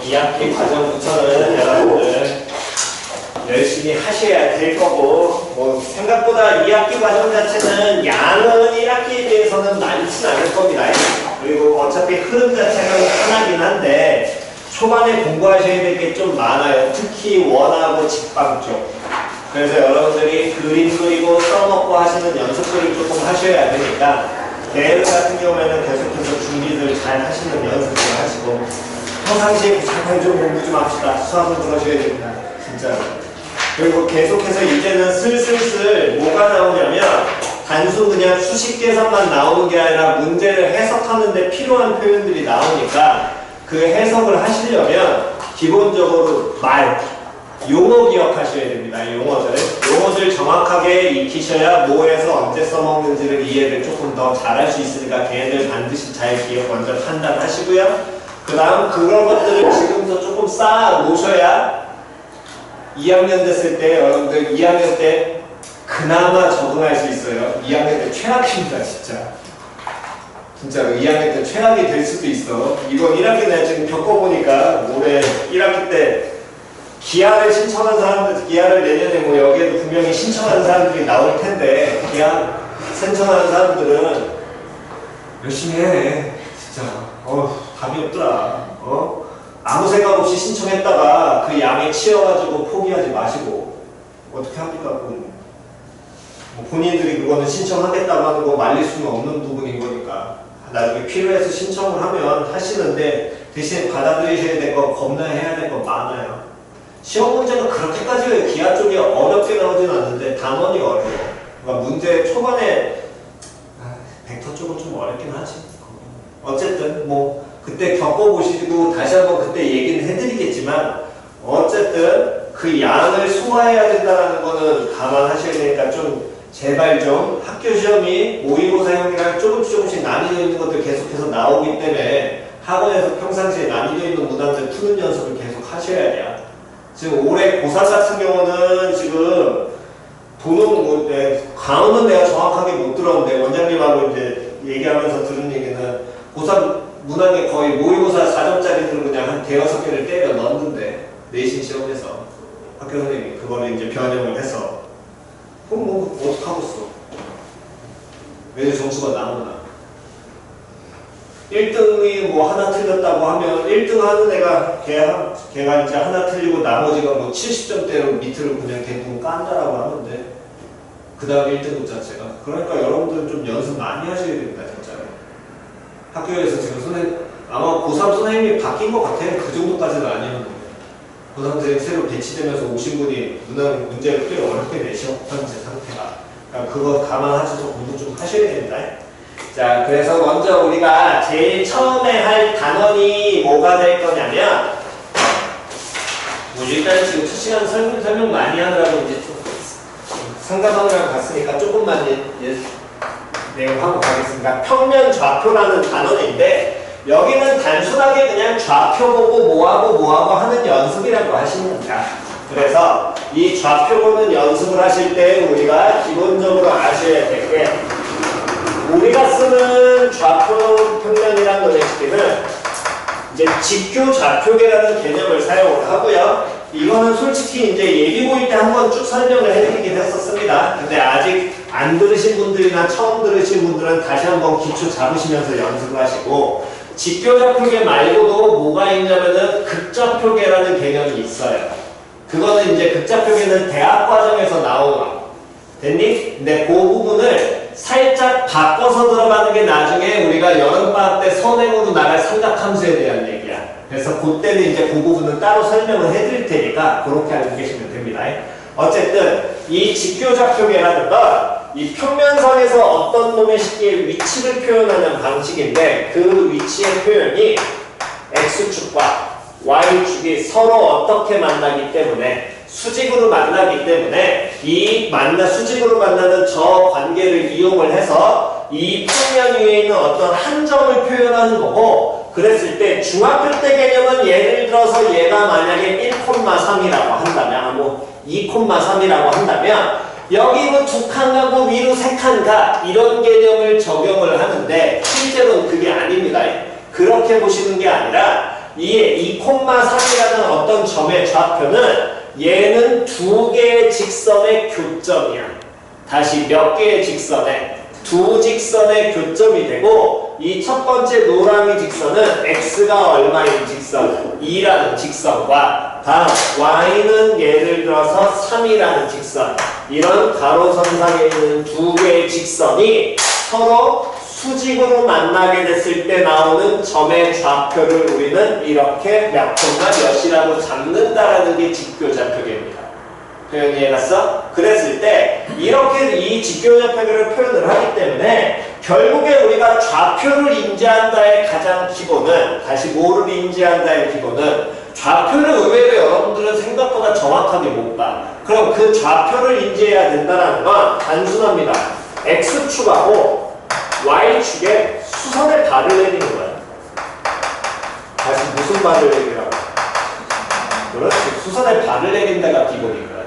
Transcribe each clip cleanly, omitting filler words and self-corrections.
2학기 과정부터는 여러분들 열심히 하셔야 될 거고, 뭐 생각보다 2학기 과정 자체는 양은 1학기에 비해서는 많지는 않을 겁니다. 그리고 어차피 흐름 자체는 하나긴 한데 초반에 공부하셔야 될 게 좀 많아요. 특히 원하고 직방 쪽. 그래서 여러분들이 그림 그리고 써먹고 하시는 연습들을 조금 하셔야 되니까 대회 같은 경우에는 계속해서 준비들 잘 하시는 연습들 하시고, 평상시에 잠깐 좀 공부 좀 합시다. 수학을 들어셔야 됩니다. 진짜로. 그리고 계속해서 이제는 슬슬슬 뭐가 나오냐면 단순 그냥 수식 계산만 나오는 게 아니라 문제를 해석하는 데 필요한 표현들이 나오니까 그 해석을 하시려면 기본적으로 말, 용어 기억하셔야 됩니다. 용어들 정확하게 익히셔야 뭐에서 언제 써먹는지를 이해를 조금 더 잘할 수 있으니까 걔네들 반드시 잘 기억 먼저 판단하시고요. 그 다음 그런 것들을 지금부터 조금 쌓아 놓으셔야 2학년 됐을 때 여러분들 2학년 때 그나마 적응할 수 있어요. 2학년 때 최악입니다. 진짜로 2학년 때 최악이 될 수도 있어. 이번 1학기 내가 지금 겪어보니까 올해 1학기 때 기하를 신청한 사람들, 기하를 내년에 뭐 여기에도 분명히 신청하는 사람들이 나올 텐데, 기하 신청하는 사람들은 열심히 해. 진짜. 답이 없더라. 아무 생각 없이 신청했다가 그 양에 치여가지고 포기하지 마시고, 어떻게 합니까? 뭐 본인들이 그거는 신청하겠다고 하는 거 말릴 수는 없는 부분인 거니까. 나중에 필요해서 신청을 하면 하시는데, 대신 받아들이셔야 될 거, 겁나해야 될 거 많아요. 시험 문제가 그렇게까지 기하 쪽이 어렵게 나오진 않는데 단원이 어려워. 그러니까 문제 초반에 벡터 쪽은 좀 어렵긴 하지. 어쨌든 뭐 그때 겪어보시고 다시 한번 그때 얘기는 해드리겠지만, 어쨌든 그 양을 소화해야 된다는 거는 감안하셔야 되니까 좀 제발 좀 학교 시험이 모의고사형이랑 조금씩 난이도 있는 것들 계속해서 나오기 때문에 학원에서 평상시에 난이도 있는 문항들 푸는 연습을 계속 하셔야 돼요. 지금 올해 고3 같은 경우는 지금 강원은 내가 정확하게 못 들었는데 원장님하고 이제 얘기하면서 들은 얘기는 고3 문항에 거의 모의고사 4점짜리들을 그냥 한 대여섯 개를 때려 넣었는데, 내신 시험에서 학교 선생님이 그거를 이제 변형을 해서, 그럼 뭐 어떡하겠어. 왜 점수가 나오나. 1등이 뭐 하나 틀렸다고 하면 1등 하는 애가 걔가 이제 하나 틀리고 나머지가 뭐 70점대로 밑을 그냥 대부분 깐다라고 하는데, 그 다음 1등급 자체가. 그러니까 여러분들은 좀 연습 많이 하셔야 됩니다. 진짜로. 학교에서 지금 아마 고3 선생님이 바뀐 것 같아요. 그 정도까지는 아니었는데. 고3 선생님 새로 배치되면서 오신 분이 문제를 꽤 어렵게 내셔. 현재 상태가. 그러니까 그거 감안하셔서 공부 좀 하셔야 됩니다. 자, 그래서 먼저 우리가 제일 처음에 할 단원이 뭐가 될 거냐면, 일단 지금 첫 시간 설명 많이 하느라고 이제 좀 상담하느라고 갔으니까 조금만 내용하고 가겠습니다. 평면 좌표라는 단원인데, 여기는 단순하게 그냥 좌표 보고 뭐하고 하는 연습이라고 하시면 됩니다. 그래서 이 좌표 보는 연습을 하실 때 우리가 기본적으로 아셔야 될 게, 우리가 쓰는 좌표 평면이라는 노래식기는 이제 직교 좌표계라는 개념을 사용을 하고요. 이거는 솔직히 이제 예비 보일 때 한번 쭉 설명을 해드리긴 했었습니다. 근데 아직 안 들으신 분들이나 처음 들으신 분들은 다시 한번 기초 잡으시면서 연습을 하시고, 직교 좌표계 말고도 뭐가 있냐면은 극좌표계라는 개념이 있어요. 그거는 이제 극좌표계는 대학 과정에서 나오나. 됐니? 근데 그 부분을 살짝 바꿔서 들어가는 게 나중에 우리가 여름방학 때 선행으로 나갈 삼각함수에 대한 얘기야. 그래서 그때는 이제 그 부분은 따로 설명을 해드릴 테니까 그렇게 알고 계시면 됩니다. 어쨌든 이 직교좌표계라는 건 이 평면상에서 어떤 놈의 식기의 위치를 표현하는 방식인데, 그 위치의 표현이 X축과 Y축이 서로 어떻게 만나기 때문에, 수직으로 만나기 때문에 이 수직으로 만나는 저 관계를 이용을 해서 이 평면 위에 있는 어떤 한 점을 표현하는 거고, 그랬을 때 중학교 때 개념은 예를 들어서 얘가 만약에 1,3이라고 한다면, 뭐 2,3이라고 한다면 여기 뭐 두 칸 가고 위로 세 칸 가, 이런 개념을 적용을 하는데 실제로는 그게 아닙니다. 그렇게 보시는 게 아니라 이 2,3이라는 어떤 점의 좌표는 얘는 두 개의 직선의 교점이야. 다시 몇 개의 직선에? 두 직선의 교점이 되고 이 첫 번째 노랑이 직선은 x가 얼마인 직선? 2라는 직선과 다음 y는 예를 들어서 3이라는 직선, 이런 가로선상에 있는 두 개의 직선이 서로 수직으로 만나게 됐을 때 나오는 점의 좌표를 우리는 이렇게 몇 콤마 몇이라고 잡는다라는 게 직교좌표계입니다. 표현 이해갔어? 그랬을 때 이렇게 이 직교좌표계를 표현을 하기 때문에 결국에 우리가 좌표를 인지한다의 가장 기본은, 다시 뭐를 인지한다의 기본은, 좌표를 의외로 여러분들은 생각보다 정확하게 못 봐. 그럼 그 좌표를 인지해야 된다는 건 단순합니다. x축하고 y축에 수선의 발을 내리는 거야. 다시 무슨 발을 내리라고? 그렇지. 수선의 발을 내린다가 기본인 거야.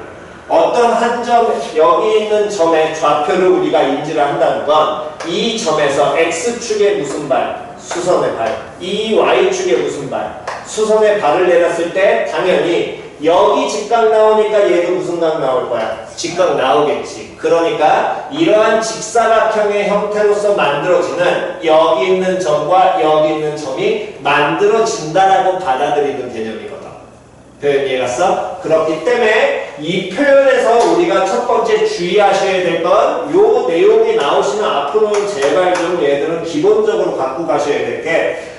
어떤 한 점, 여기 있는 점의 좌표를 우리가 인지를 한다는 건 이 점에서 x축에 무슨 발? 수선의 발. 이 y축에 무슨 발? 수선의 발을 내렸을 때 당연히 여기 직각 나오니까 얘도 무슨 각 나올 거야? 직각 나오겠지. 그러니까 이러한 직사각형의 형태로서 만들어지는 여기 있는 점과 여기 있는 점이 만들어진다라고 받아들이는 개념이거든. 표현 이해갔어? 그렇기 때문에 이 표현에서 우리가 첫 번째 주의하셔야 될 건 요 내용이 나오시는 앞으로는 제발 좀 얘들은 기본적으로 갖고 가셔야 될 게,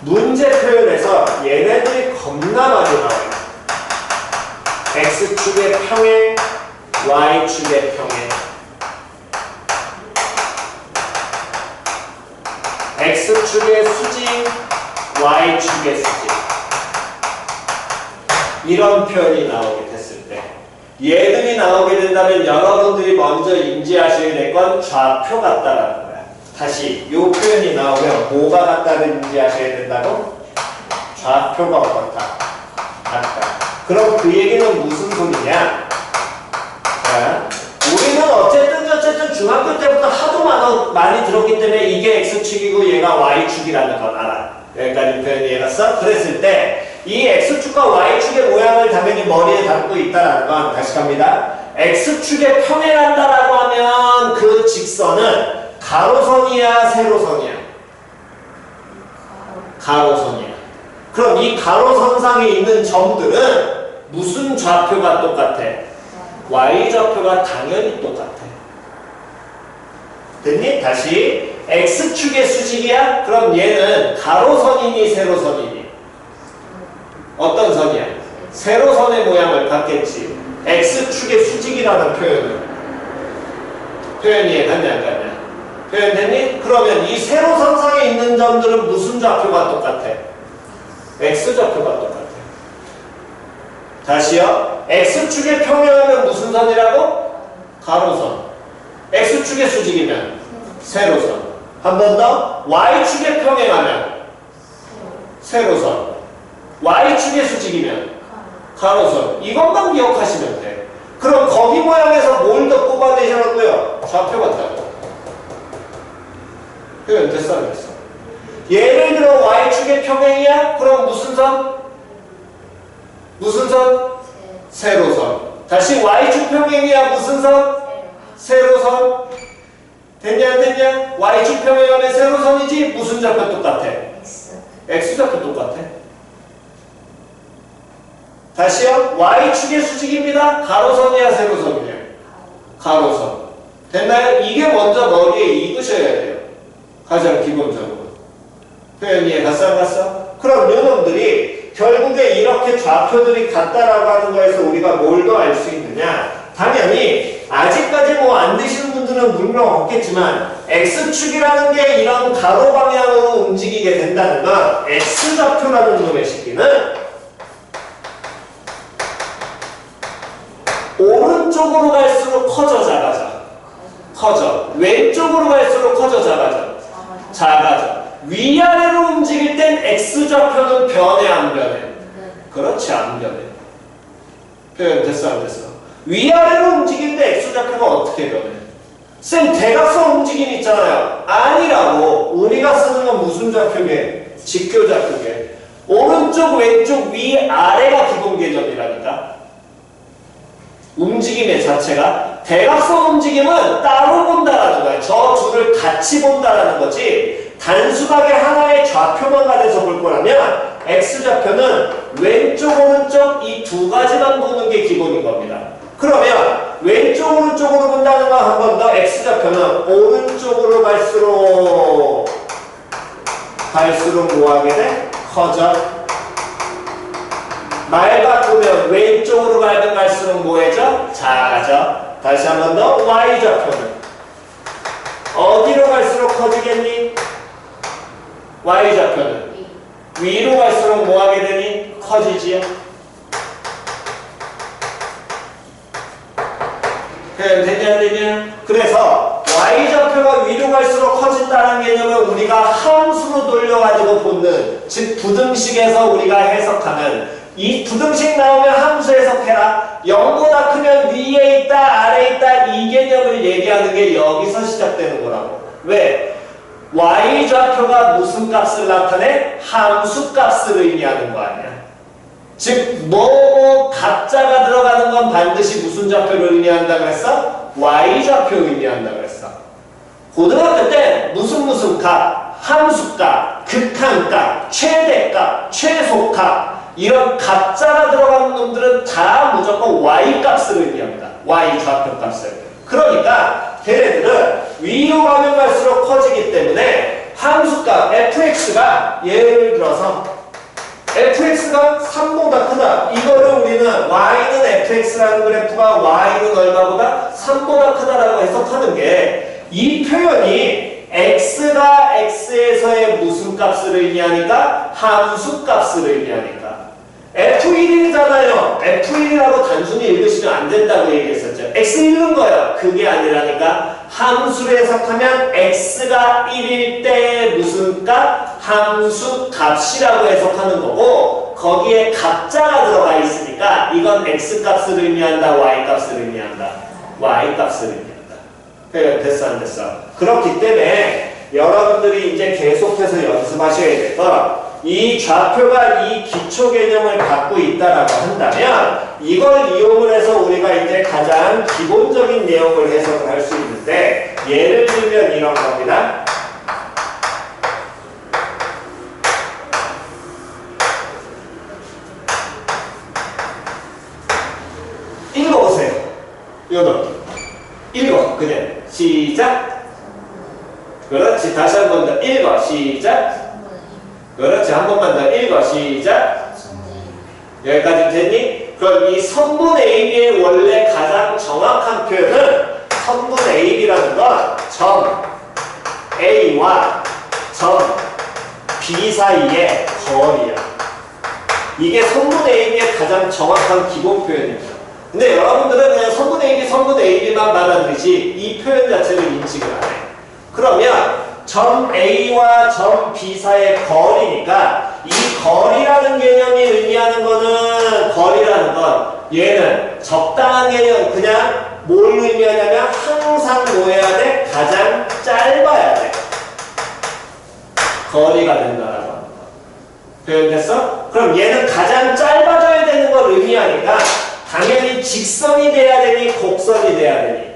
문제 표현에서 얘네들이 겁나 많이 나와요. x축의 평행, y축의 평행. x축의 수직, y축의 수직. 이런 표현이 나오게 됐을 때, 얘들이 나오게 된다면 여러분들이 먼저 인지하셔야 될 건 좌표 같다라는 거야. 다시 이 표현이 나오면 뭐가 같다를 인지하셔야 된다고? 좌표가 어떻다? 같다. 그럼 그 얘기는 무슨 소리냐? 자, 우리는 어쨌든 중학교 때부터 하도 많이 들었기 때문에 이게 x축이고 얘가 y축이라는 건 알아. 여기까지 표현이 해놨어? 그랬을 때 이 x축과 y축의 모양을 당연히 머리에 담고 있다는 건, 다시 갑니다. x축에 평행한다라고 하면 그 직선은 가로선이야, 세로선이야? 가로선이야. 그럼 이 가로선상에 있는 점들은 무슨 좌표가 똑같아? y좌표가 당연히 똑같아. 됐니? 다시 x축의 수직이야? 그럼 얘는 가로선이니 세로선이니? 어떤 선이야? 세로선의 모양을 갖겠지. x축의 수직이라는 표현은. 표현 이해갔냐 안 갔냐? 표현됐니? 그러면 이 세로선상에 있는 점들은 무슨 좌표가 똑같아? x좌표가 똑같아. 다시요. x축에 평행하면 무슨 선이라고? 가로선. x축의 수직이면 세로선. 한 번 더. y축에 평행하면 세로선. y축의 수직이면 가로선. 이것만 기억하시면 돼. 그럼 거기 모양에서 뭘 더 뽑아내시라고요? 좌표 같다고. 표현 됐어 안 됐어? 예를 들어 y축의 평행이야? 그럼 무슨 선? 무슨 선? 세로선. 다시 y축 평행이야? 무슨 선? 세로선. 됐냐 안 됐냐? y축 평행하면 세로선이지? 무슨 좌표 똑같아? x좌표 똑같아. 다시요. y축의 수직입니다. 가로선이야 세로선이냐? 가로선. 됐나요? 이게 먼저 머리에 익으셔야 돼요. 가장 기본적으로. 표현 이해 갔어 안 갔어? 그럼 요놈들이 결국에 이렇게 좌표들이 같다라고 하는 거에서 우리가 뭘 더 알 수 있느냐? 당연히 아직까지 뭐 안 되시는 분들은 물론 없겠지만 x축이라는 게 이런 가로 방향으로 움직이게 된다는 건 x좌표라는 놈의 시기는 오른쪽으로 갈수록 커져 작아져? 커져. 왼쪽으로 갈수록 커져 작아져? 작아져. 위아래로 움직일 땐 x좌표는 변해 안 변해? 그렇지 안 변해. 표현 됐어 안 됐어? 위아래로 움직일 때 x좌표가 어떻게 변해? 쌤 대각선 움직임 있잖아요. 아니라고. 우리가 쓰는 건 무슨 좌표게? 직교좌표게. 오른쪽, 왼쪽, 위, 아래가 기본 개념이라니까. 움직임의 자체가. 대각선 움직임은 따로 본다라는 거야. 저 둘을 같이 본다라는 거지. 단순하게 하나의 좌표만 가려서 볼 거라면 X좌표는 왼쪽, 오른쪽 이 두 가지만 보는 게 기본인 겁니다. 그러면 왼쪽, 오른쪽으로 본다는 건 한 번 더 X좌표는 오른쪽으로 갈수록 뭐하게 돼? 커져. 말 바꾸면 왼쪽으로 가면 갈수록 뭐해져? 작아져. 다시 한 번 더 Y좌표는 어디로 갈수록 커지겠니? Y좌표는 위로 갈수록 뭐하게 되니? 커지지요. 되냐 안 되냐? 그래서 Y좌표가 위로 갈수록 커진다는 개념은 우리가 함수로 돌려가지고 보는, 즉 부등식에서 우리가 해석하는, 이 부등식 나오면 함수 해석해라. 0보다 크면 위에 있다 아래에 있다 이 개념을 얘기하는 게 여기서 시작되는 거라고. 왜? Y좌표가 무슨 값을 나타내? 함수 값을 의미하는 거 아니야. 즉 뭐 가짜가 들어가는 건 반드시 무슨 좌표를 의미한다 그랬어? Y좌표 의미한다 그랬어. 고등학교 때 무슨 값, 함수값, 극한값, 최대값, 최소값 이런 가짜가 들어가는 놈들은 다 무조건 Y값을 의미합니다. Y좌표 값을. 그러니까 걔네들은 위로 가면 갈수록 커지기 때문에 함수값 fx가 예를 들어서 fx가 3보다 크다. 이거를 우리는 y는 fx라는 그래프가 y는 얼마보다 3보다 크다라고 해석하는 게 이 표현이 x가 x에서의 무슨 값을 의미하니까? 함수 값을 의미하니까. F1이잖아요. F1이라고 단순히 읽으시면 안 된다고 얘기했었죠. X 읽는 거예요. 그게 아니라니까. 함수를 해석하면 X가 1일 때 무슨 값? 함수 값이라고 해석하는 거고 거기에 가짜가 들어가 있으니까 이건 X 값을 의미한다. Y 값을 의미한다. Y 값을 의미한다. 그래, 됐어 안 됐어? 그렇기 때문에 여러분들이 이제 계속해서 연습하셔야 될 건 이 좌표가 이 기초 개념을 갖고 있다라고 한다면 이걸 이용을 해서 우리가 이제 가장 기본적인 내용을 해석을 할 수 있는데 예를 들면 이런 겁니다. 읽어보세요. 요거 읽어. 그냥 시작. 그렇지. 다시 한 번 더 읽어. 시작. 그렇지. 한 번만 더 읽어. 시작. 여기까지 됐니? 그럼 이 선분 AB의 원래 가장 정확한 표현은 선분 AB라는 건 점 A와 점 B 사이의 거리야. 이게 선분 AB의 가장 정확한 기본 표현입니다. 근데 여러분들은 그냥 선분 AB만 받아들이지 이 표현 자체를 인식을 안 해. 그러면 점 A와 점 B 사이의 거리니까 이 거리라는 개념이 의미하는 거는 거리라는 건 얘는 적당한 개념 그냥 뭘 의미하냐면 항상 뭐 해야 돼? 가장 짧아야 돼. 거리가 된다라고 합니다. 표현됐어? 그럼 얘는 가장 짧아져야 되는 걸 의미하니까 당연히 직선이 돼야 되니 곡선이 돼야 되니?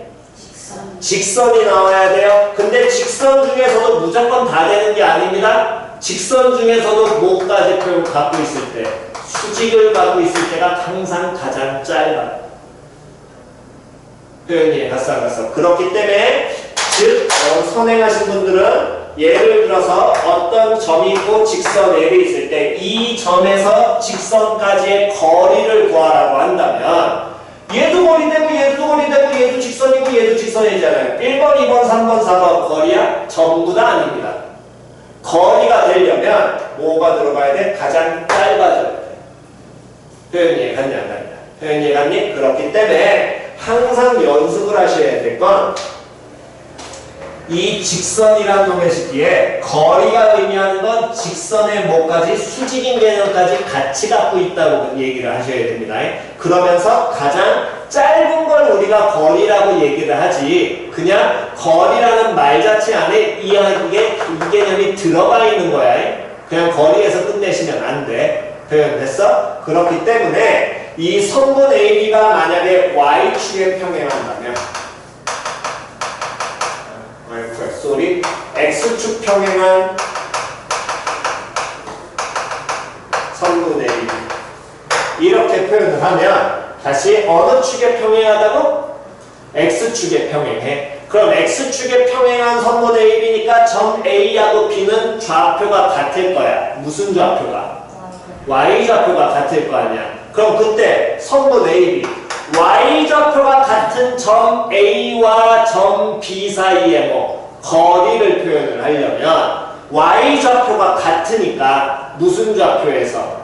직선이 나와야 돼요. 근데 직선 중에서도 무조건 다 되는 게 아닙니다. 직선 중에서도 뭐까지 표현 갖고 있을 때 수직을 갖고 있을 때가 항상 가장 짧아요. 표현이 갔어 안 갔어? 그렇기 때문에 즉 선행하신 분들은 예를 들어서 어떤 점이 있고 직선 L이 있을 때 이 점에서 직선까지의 거리를 구하라고 한다면 얘도 거리되고 얘도 거리되고 얘도 직선이고 얘도 직선이잖아요. 1번, 2번, 3번, 4번 거리야? 전부 다 아닙니다. 거리가 되려면 뭐가 들어가야 돼? 가장 짧아져야 돼. 표현 이해갔냐 안 갔냐? 표현 이해갔니? 그렇기 때문에 항상 연습을 하셔야 될 건 이 직선이라는 놈의 시기에 거리가 의미하는 건 직선의 뭐까지 수직인 개념까지 같이 갖고 있다고 얘기를 하셔야 됩니다. 그러면서 가장 짧은 걸 우리가 거리라고 얘기를 하지 그냥 거리라는 말 자체 안에 이 개념이 들어가 있는 거야. 그냥 거리에서 끝내시면 안 돼. 표현됐어? 그렇기 때문에 이 성분 AB가 만약에 Y축에 평행한다면 X축 평행한 성분 AB 이렇게 표현을 하면 다시 어느 축에 평행하다고? X축에 평행해. 그럼 X축에 평행한 성분 AB니까 점 A하고 B는 좌표가 같을 거야. 무슨 좌표가? Y좌표가 같을 거 아니야. 그럼 그때 성분 AB Y좌표가 같은 점 A와 점 B 사이에 거리를 표현을 하려면 Y좌표가 같으니까 무슨 좌표에서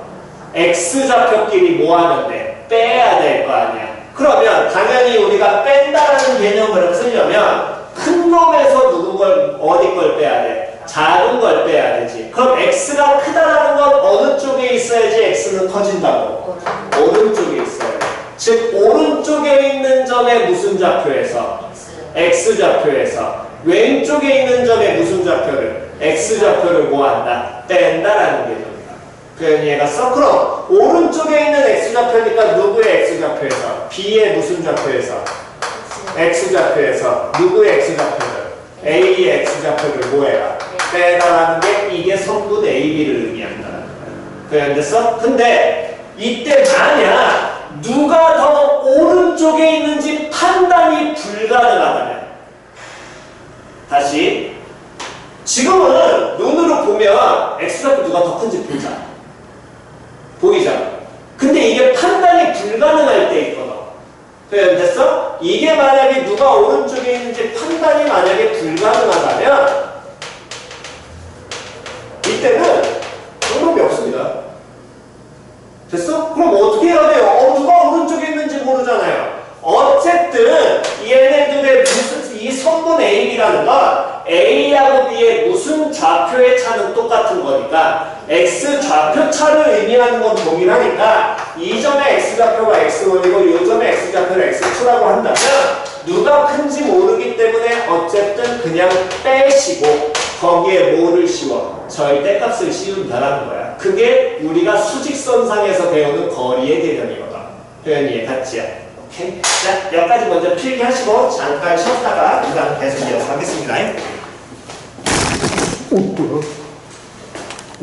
X좌표끼리 뭐 하는데? 빼야 될 거 아니야. 그러면 당연히 우리가 뺀다라는 개념을 쓰려면 큰 놈에서 누군 걸 어디 걸 빼야 돼? 작은 걸 빼야 되지. 그럼 X가 크다라는 건 어느 쪽에 있어야지 X는 커진다고? 오른쪽에 있어야 돼. 즉 오른쪽에 있는 점의 무슨 좌표에서? X좌표에서. 왼쪽에 있는 점의 무슨 좌표를? X좌표를 뭐 한다? 뺀다라는 개념이야. 표현 이해가 써? 그럼 오른쪽에 있는 X좌표니까 누구의 X좌표에서? B의 무슨 좌표에서? X좌표에서. 누구의 X좌표를? A의 X좌표를 뭐 해라? 빼다라는 게 이게 성분 AB를 의미한다는 거야. 표현됐어? 근데 이때 만약 누가 더 오른쪽에 있는지 판단이 불가능하다면 다시 지금은 눈으로 보면 X좌표 누가 더 큰지 보자. 보이잖아. 근데 이게 판단이 불가능할 때 있거든. 표현됐어? 이게 만약에 누가 오른쪽에 있는지 판단이 만약에 불가능하다면 이때는 방법이 없습니다. 됐어? 그럼 어떻게 해야 돼요? 누가 오른쪽에 있는지 모르잖아요. 어쨌든 얘네들의 무슨 이 성분 AB라는 건 A하고 B의 무슨 좌표의 차는 똑같은 거니까 X 좌표 차를 의미하는 건 동일하니까 이 점의 X좌표가 X1이고 이 점의 X좌표를 X2라고 한다면 누가 큰지 모르기 때문에 어쨌든 그냥 빼시고 거기에 뭐를 씌워? 절대값을 씌운다라는 거야. 그게 우리가 수직선상에서 배우는 거리의 개념이거든. 표현 이해 갔지? 오케이? 자, 여기까지 먼저 필기하시고 잠깐 쉬었다가 그 다음 계속 이어가겠습니다. 오, 뭐야?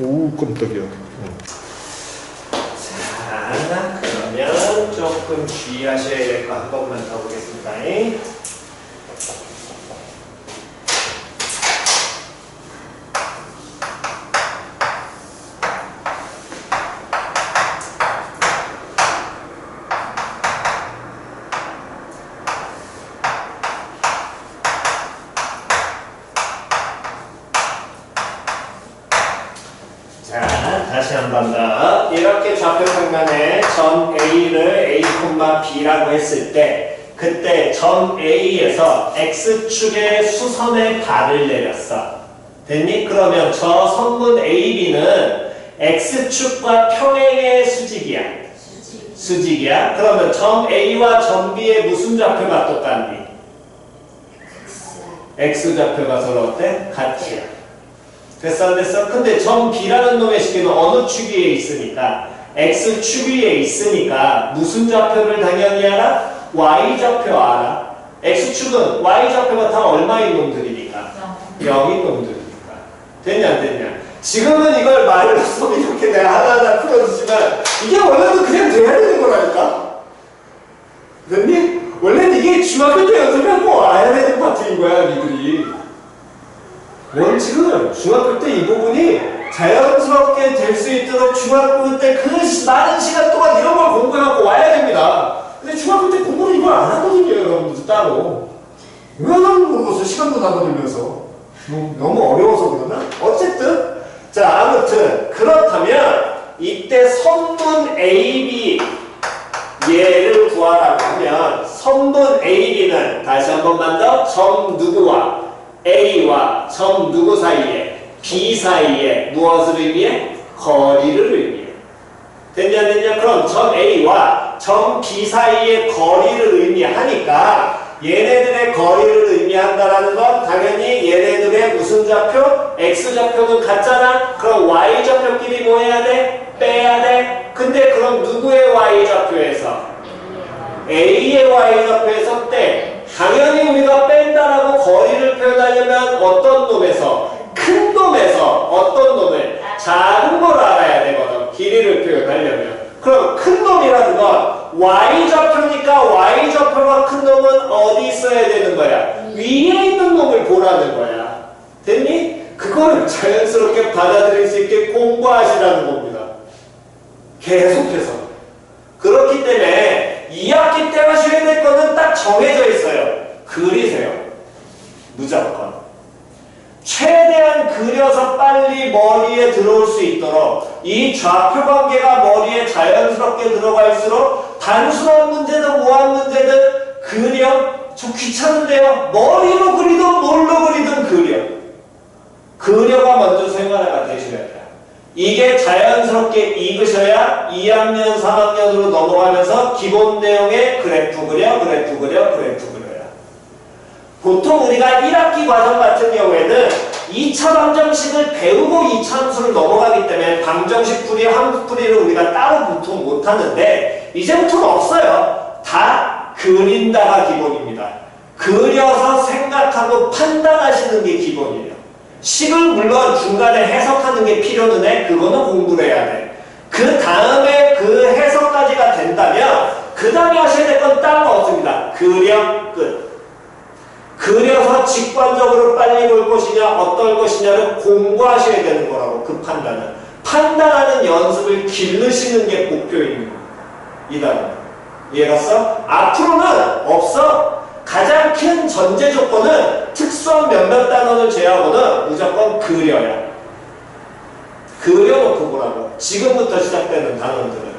오, 깜짝이야. 자, 그러면 조금 주의하셔야 될 거 한 번만 더 보겠습니다. 다시 한 번 더. 이렇게 좌표 평면에 점 A를 A, B라고 했을 때 그때 점 A에서 X축의 수선에 발을 내렸어. 됐니? 그러면 저 성분 AB는 X축과 평행의 수직이야. 수직이야. 그러면 점 A와 점 B의 무슨 좌표가 똑같니? X좌표가 서로 어때? 같이야. 됐어 안 됐어? 근데 점 B라는 놈의 시계는 어느 축 위에 있으니까 X축 위에 있으니까 무슨 좌표를 당연히 알아? Y좌표 알아. X축은 Y좌표가 다 얼마인 놈들이니까? 0인 놈들이니까. 됐냐 안 됐냐? 지금은 이걸 말로써 이렇게 내가 하나하나 풀어주지만 이게 원래는 그냥 돼야 되는 거라니까? 됐니? 원래는 이게 중학교 때 연습하고 와야 되는 파트인 거야 니들이. 원칙은 중학교 때 이 부분이 자연스럽게 될 수 있도록 중학교 때 그 많은 시간 동안 이런 걸 공부해갖고 와야 됩니다. 근데 중학교 때 공부는 이걸 안 하거든요, 여러분들 따로. 왜 안 하는 모르겠어, 시간도 나눠들면서. 너무 어려워서 그러나? 어쨌든. 자, 아무튼, 그렇다면, 이때 성분 AB, 얘를 구하라고 하면, 성분 AB는, 다시 한 번만 더, 점 누구와 A와 점 누구 사이에? B 사이에 무엇을 의미해? 거리를 의미해. 됐냐? 그럼 점 A와 점 B 사이의 거리를 의미하니까 얘네들의 거리를 의미한다라는 건 당연히 얘네들의 무슨 좌표? X좌표는 같잖아? 그럼 Y좌표끼리 뭐 해야 돼? 빼야 돼? 근데 그럼 누구의 Y좌표에서? A의 Y좌표에서 떼. 당연히 우리가 뺀다라고 거리를 표현하려면 어떤 놈에서? 큰 놈에서 어떤 놈을? 작은 걸 알아야 되거든. 길이를 표현하려면. 그럼 큰 놈이라는 건 Y좌표니까 Y좌표가 큰 놈은 어디 있어야 되는 거야? 위에 있는 놈을 보라는 거야. 됐니? 그걸 자연스럽게 받아들일 수 있게 공부하시라는 겁니다. 계속해서. 그렇기 때문에 2학기 때 하셔야 될 거는 딱 정해져 있어요. 그리세요. 무조건. 최대한 그려서 빨리 머리에 들어올 수 있도록 이 좌표 관계가 머리에 자연스럽게 들어갈수록 단순한 문제든 무한 문제든 그려. 좀 귀찮은데요. 머리로 그리든 뭘로 그리든 그려. 그려가 먼저 생활화가 되셔야 돼요. 이게 자연스럽게 익으셔야 2학년, 3학년으로 넘어가면서 기본 내용의 그래프 그려, 그래프 그려, 그래프 그려요. 보통 우리가 1학기 과정 같은 경우에는 2차 방정식을 배우고 2차 함수를 넘어가기 때문에 방정식 풀이, 함수 풀이를 우리가 따로 보통 못하는데 이제부터는 없어요. 다 그린다가 기본입니다. 그려서 생각하고 판단하시는 게 기본이에요. 식을 물론 중간에 해석하는 게 필요는 해. 그거는 공부를 해야 돼. 그 다음에 그 해석까지가 된다면 그 다음에 하셔야 될 건 딴 거 없습니다. 그려, 끝. 그려서 직관적으로 빨리 볼 것이냐 어떨 것이냐를 공부하셔야 되는 거라고. 그 판단은. 판단하는 연습을 기르시는 게 목표입니다. 이 단어. 이해갔어? 앞으로는 없어. 가장 큰 전제 조건은 특수한 몇몇 단어를 제외하고는 무조건 그려야. 그려놓고 보라고. 지금부터 시작되는 단어들은.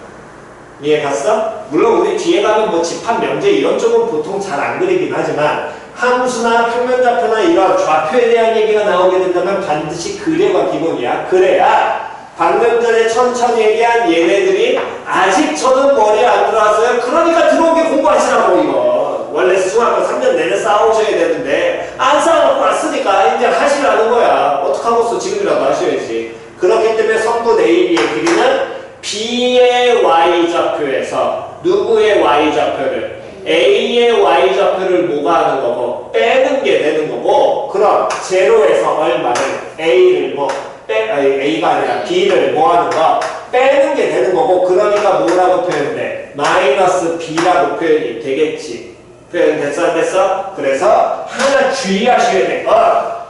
이해갔어? 물론 우리 뒤에 가면 뭐 집합 명제 이런 쪽은 보통 잘 안 그리긴 하지만 함수나 평면좌표나 이런 좌표에 대한 얘기가 나오게 된다면 반드시 그려가 기본이야. 그래야 방금 전에 천천히 얘기한 얘네들이 아직 저는 머리에 안 들어왔어요. 그러니까 들어오게 공부하시라고 이거. 원래 수학은 3년 내내 쌓아오셔야 되는데 안 쌓아놓고 왔으니까 이제 하시라는 거야. 어떡하겠어. 지금이라도 하셔야지. 그렇기 때문에 성분 AB의 길이는 B의 Y좌표에서 누구의 Y좌표를? A의 Y좌표를 뭐가 하는 거고 빼는 게 되는 거고 그럼 제로에서 얼마를 A를 뭐 A가 아니라 B를 뭐 하는 거 빼는 게 되는 거고 그러니까 뭐라고 표현돼? 마이너스 B라고 표현이 되겠지. 표현 됐어 안 됐어? 그래서 하나 주의하셔야 돼.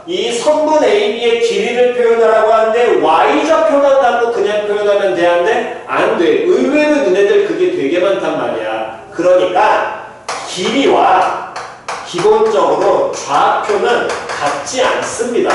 이 선분 AB의 길이를 표현하라고 하는데 Y좌표만 갖고 그냥 표현하면 되는데 안 돼. 의외로 너네들 그게 되게 많단 말이야. 그러니까 길이와 기본적으로 좌표는 같지 않습니다.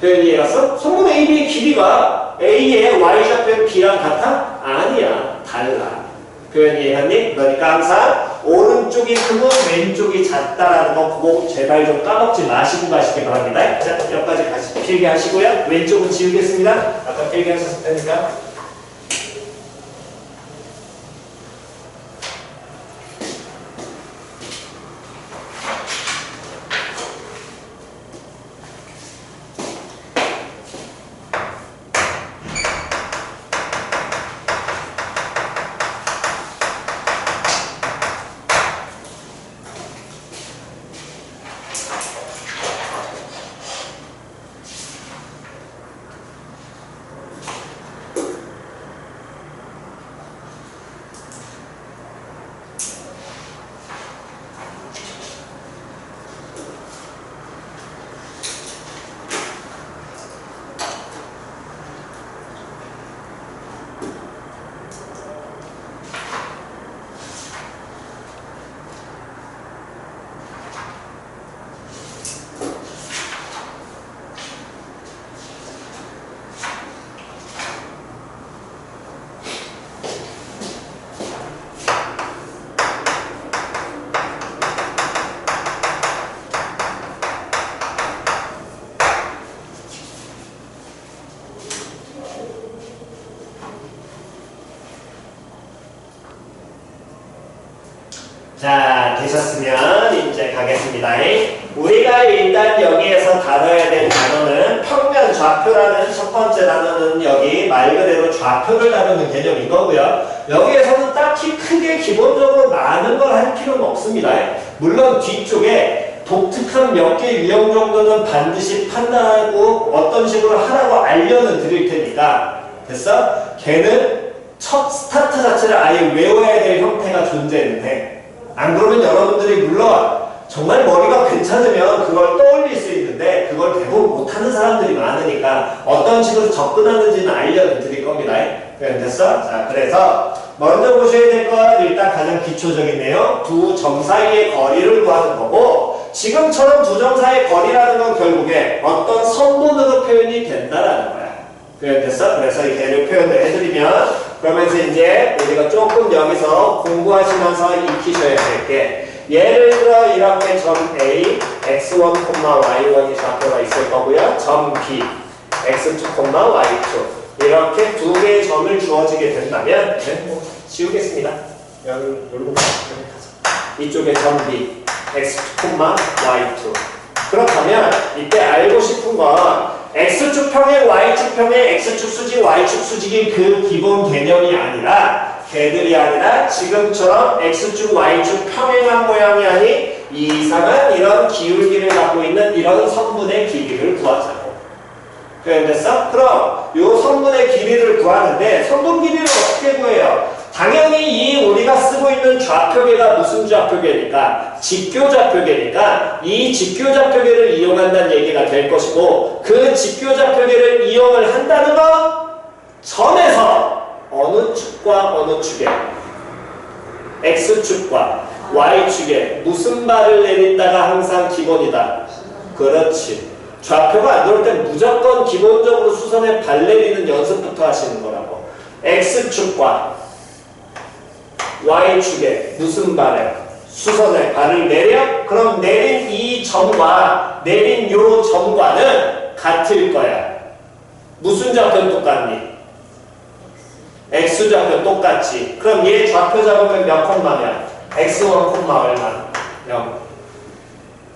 표현이 이해갔어? 선분 AB의 길이가 A의 Y좌표 B랑 같아? 아니야. 달라. 표현이 이해갔니? 그러니까 항상 오른쪽이 크고 왼쪽이 작다라는 거 그거 제발 좀 까먹지 마시고 가시기 바랍니다. 자, 여기까지 다시 필기하시고요. 왼쪽은 지우겠습니다. 아까 필기하셨을 테니까. 자, 되셨으면 이제 가겠습니다. 우리가 일단 여기에서 다뤄야 될 단어는 평면 좌표라는 첫 번째 단어는 여기 말 그대로 좌표를 다루는 개념인 거고요. 여기에서는 딱히 크게 기본적으로 많은 걸 할 필요는 없습니다. 물론 뒤쪽에 독특한 몇 개 유형 정도는 반드시 판단하고 어떤 식으로 하라고 알려는 드릴 테니까 됐어? 걔는 첫 스타트 자체를 아예 외워야 될 형태가 존재했는데 안 그러면 여러분들이 물론 정말 머리가 괜찮으면 그걸 떠올릴 수 있는데 그걸 대부분 못하는 사람들이 많으니까 어떤 식으로 접근하는지는 알려드릴 겁니다. 됐어? 자, 그래서 먼저 보셔야 될 건 일단 가장 기초적인 내용 두 점 사이의 거리를 구하는 거고 지금처럼 두 점 사이의 거리라는 건 결국에 어떤 선분으로 표현이 된다라는 거야. 됐어? 그래서 이 개를 표현을 해드리면 그러면서 이제 우리가 조금 여기서 공부하시면서 익히셔야 될 게 예를 들어 이렇게 점 A, x1, y1이 좌표가 있을 거고요. 점 B, x2, y2 이렇게 두 개의 점을 주어지게 된다면 지우겠습니다. 여기 누르고 이쪽에 점 B, x2, y2 그렇다면 이때 알고 싶은 건 X축 평행, Y축 평행, X축 수직, Y축 수직이 그 기본 개념이 아니라 걔들이 아니라 지금처럼 X축, Y축 평행한 모양이 아닌 이상한 이런 기울기를 갖고 있는 이런 선분의 길이를 구하자고. 됐어? 그럼 이 선분의 길이를 구하는데 선분 길이를 어떻게 구해요? 당연히 이 우리가 쓰고 있는 좌표계가 무슨 좌표계니까 직교 좌표계니까 이 직교 좌표계를 이용한다는 얘기가 될 것이고 그 직교 좌표계를 이용을 한다는 건 점에서 어느 축과 어느 축에 X축과 Y축에 무슨 발을 내린다가 항상 기본이다. 그렇지. 좌표가 안 나올 땐 무조건 기본적으로 수선에 발 내리는 연습부터 하시는 거라고. X축과 Y축에 무슨 발에 수선에 발을 내려? 그럼 내린 이 점과 내린 요 점과는 같을 거야. 무슨 좌표 똑같니? X좌표 똑같지. 그럼 얘 좌표 잡으면 몇 콤마면? X1 콤마 얼마? 0.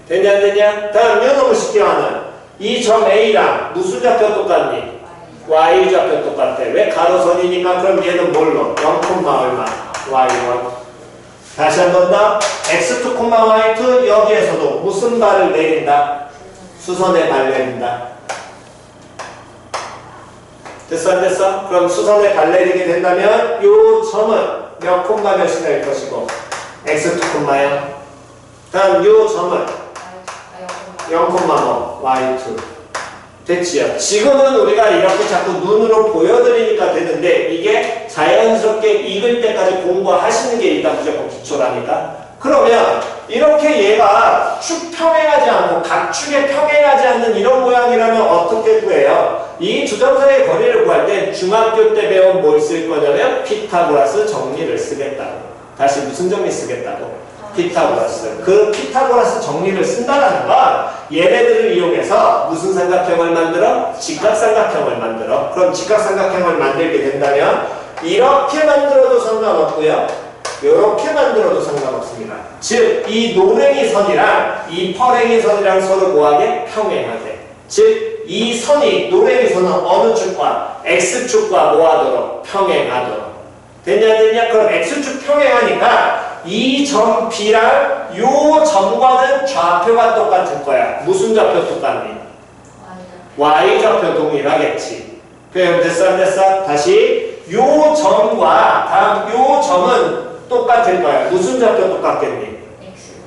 됐냐 안 됐냐? 다음 요놈을 쉽게 하는 이 점 A랑 무슨 좌표 똑같니? Y 좌표 똑같아. 왜 가로선이니까 그럼 얘는 뭘로? 0 콤마 얼마? Y1. 다시 한 번 더. X2, Y2 여기에서도 무슨 발을 내린다? 수선에 발 내린다. 됐어 안 됐어? 그럼 수선에 발 내리게 된다면 요 점은 몇 콤마 몇이 될 것이고 X2, 콤마요. 다음 요 점은 0, 뭐 Y2. 됐지요? 지금은 우리가 이렇게 자꾸 눈으로 보여드리니까 되는데 이게 자연스럽게 익을 때까지 공부하시는 게 일단 무조건 기초라니까. 그러면 이렇게 얘가 축 평행하지 않고 각축에 평행하지 않는 이런 모양이라면 어떻게 구해요? 이 두 점 사이의 거리를 구할 때 중학교 때 배운 뭘 쓸 거냐면 피타고라스 정리를 쓰겠다고. 다시 무슨 정리 쓰겠다고? 피타고라스. 그 피타고라스 정리를 쓴다는 건 얘네들을 이용해서 무슨 삼각형을 만들어? 직각삼각형을 만들어. 그럼 직각삼각형을 만들게 된다면 이렇게 만들어도 상관없고요. 이렇게 만들어도 상관없습니다. 즉, 이 노랭이 선이랑 이 퍼랭이 선이랑 서로 뭐하게? 평행하게. 즉, 이 선이, 노랭이 선은 어느 축과? X축과 뭐하도록? 평행하도록. 됐냐, 됐냐? 그럼 X축 평행하니까 이 점 B랑 요 점과는 좌표가 똑같을 거야. 무슨 좌표 똑같니? Y좌표 동일하겠지. 그럼 됐어, 안 됐어? 다시 요 점과 다음 요 점은 똑같을 거야. 무슨 좌표 똑같겠니?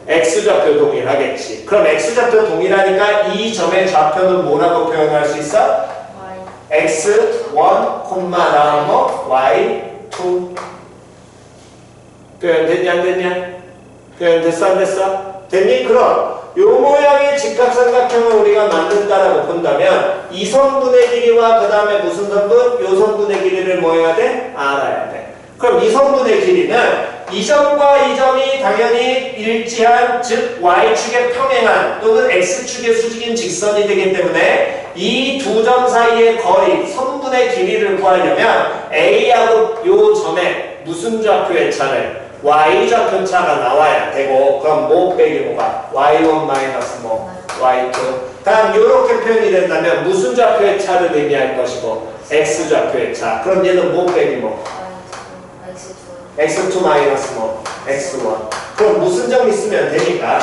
X좌표 동일하겠지. 그럼 X좌표 동일하니까 이 점의 좌표는 뭐라고 표현할 수 있어? X1, 다음 뭐? Y2. 표현 됐냐 안 됐냐? 표현 됐어 안 됐어? 됐니? 그럼 요 모양의 직각삼각형을 우리가 만든다라고 본다면 이 선분의 길이와 그 다음에 무슨 선분? 요 선분의 길이를 뭐 해야 돼? 알아야 돼. 그럼 이 선분의 길이는 이 점과 이 점이 당연히 일치한, 즉 Y축에 평행한 또는 X축의 수직인 직선이 되기 때문에 이 두 점 사이의 거리, 선분의 길이를 구하려면 A하고 요 점에 무슨 좌표의 차례? y 좌표차가 나와야 되고 그럼 뭐 빼기 뭐가? y1 마이너스 뭐 y2 다음 이렇게 표현이 된다면 무슨 좌표의 차를 의미할 것이고 x 좌표의 차 그럼 얘는 뭐 빼기 뭐? x2 마이너스 뭐 x1 그럼 무슨 정리 쓰면 되니까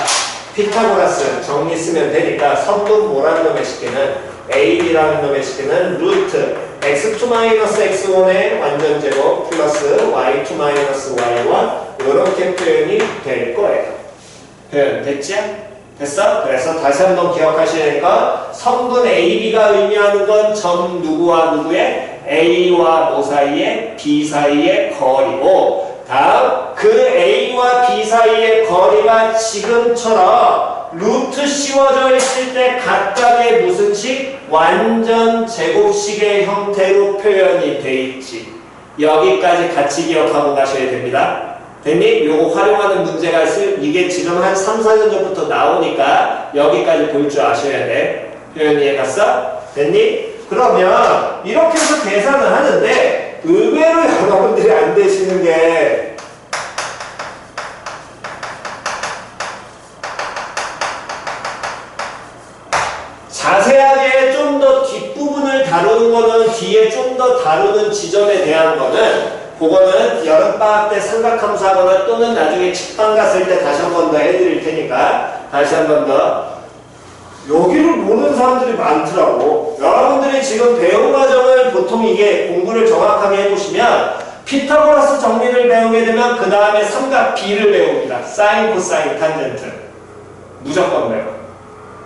피타고라스 정리 쓰면 되니까 선분 뭐라는 놈의 식기는 AB라는 놈의 식기는 루트 x2 마이너스 x1의 완전 제곱 플러스 y2 마이너스 y1 이렇게 표현이 될 거예요. 표현 됐지? 됐어? 그래서 다시 한번 기억하시니까 선분 AB가 의미하는 건 점 누구와 누구의 A와 뭐 사이에 B 사이의 거리고 다음 그 A와 B 사이의 거리가 지금처럼 루트 씌워져 있을 때 각각의 무슨 식? 완전 제곱식의 형태로 표현이 돼 있지. 여기까지 같이 기억하고 가셔야 됩니다. 됐니? 요거 활용하는 문제가 이게 지금 한 3, 4년 전부터 나오니까 여기까지 볼 줄 아셔야 돼. 표현 이해갔어? 됐니? 그러면 이렇게 해서 계산을 하는데 의외로 여러분들이 안 되시는 게 자세하게 좀 더 뒷부분을 다루는 거는 뒤에 좀 더 다루는 지점에 대한 거는 그거는 여름방학 때 삼각함수하거나 또는 나중에 책방 갔을 때 다시 한 번 더 해드릴 테니까 다시 한 번 더 여기를 모르는 사람들이 많더라고. 여러분들이 지금 배운 과정을 보통 이게 공부를 정확하게 해보시면 피타고라스 정리를 배우게 되면 그 다음에 삼각 B를 배웁니다. 사인, 코사인, 탄젠트 무조건 배워.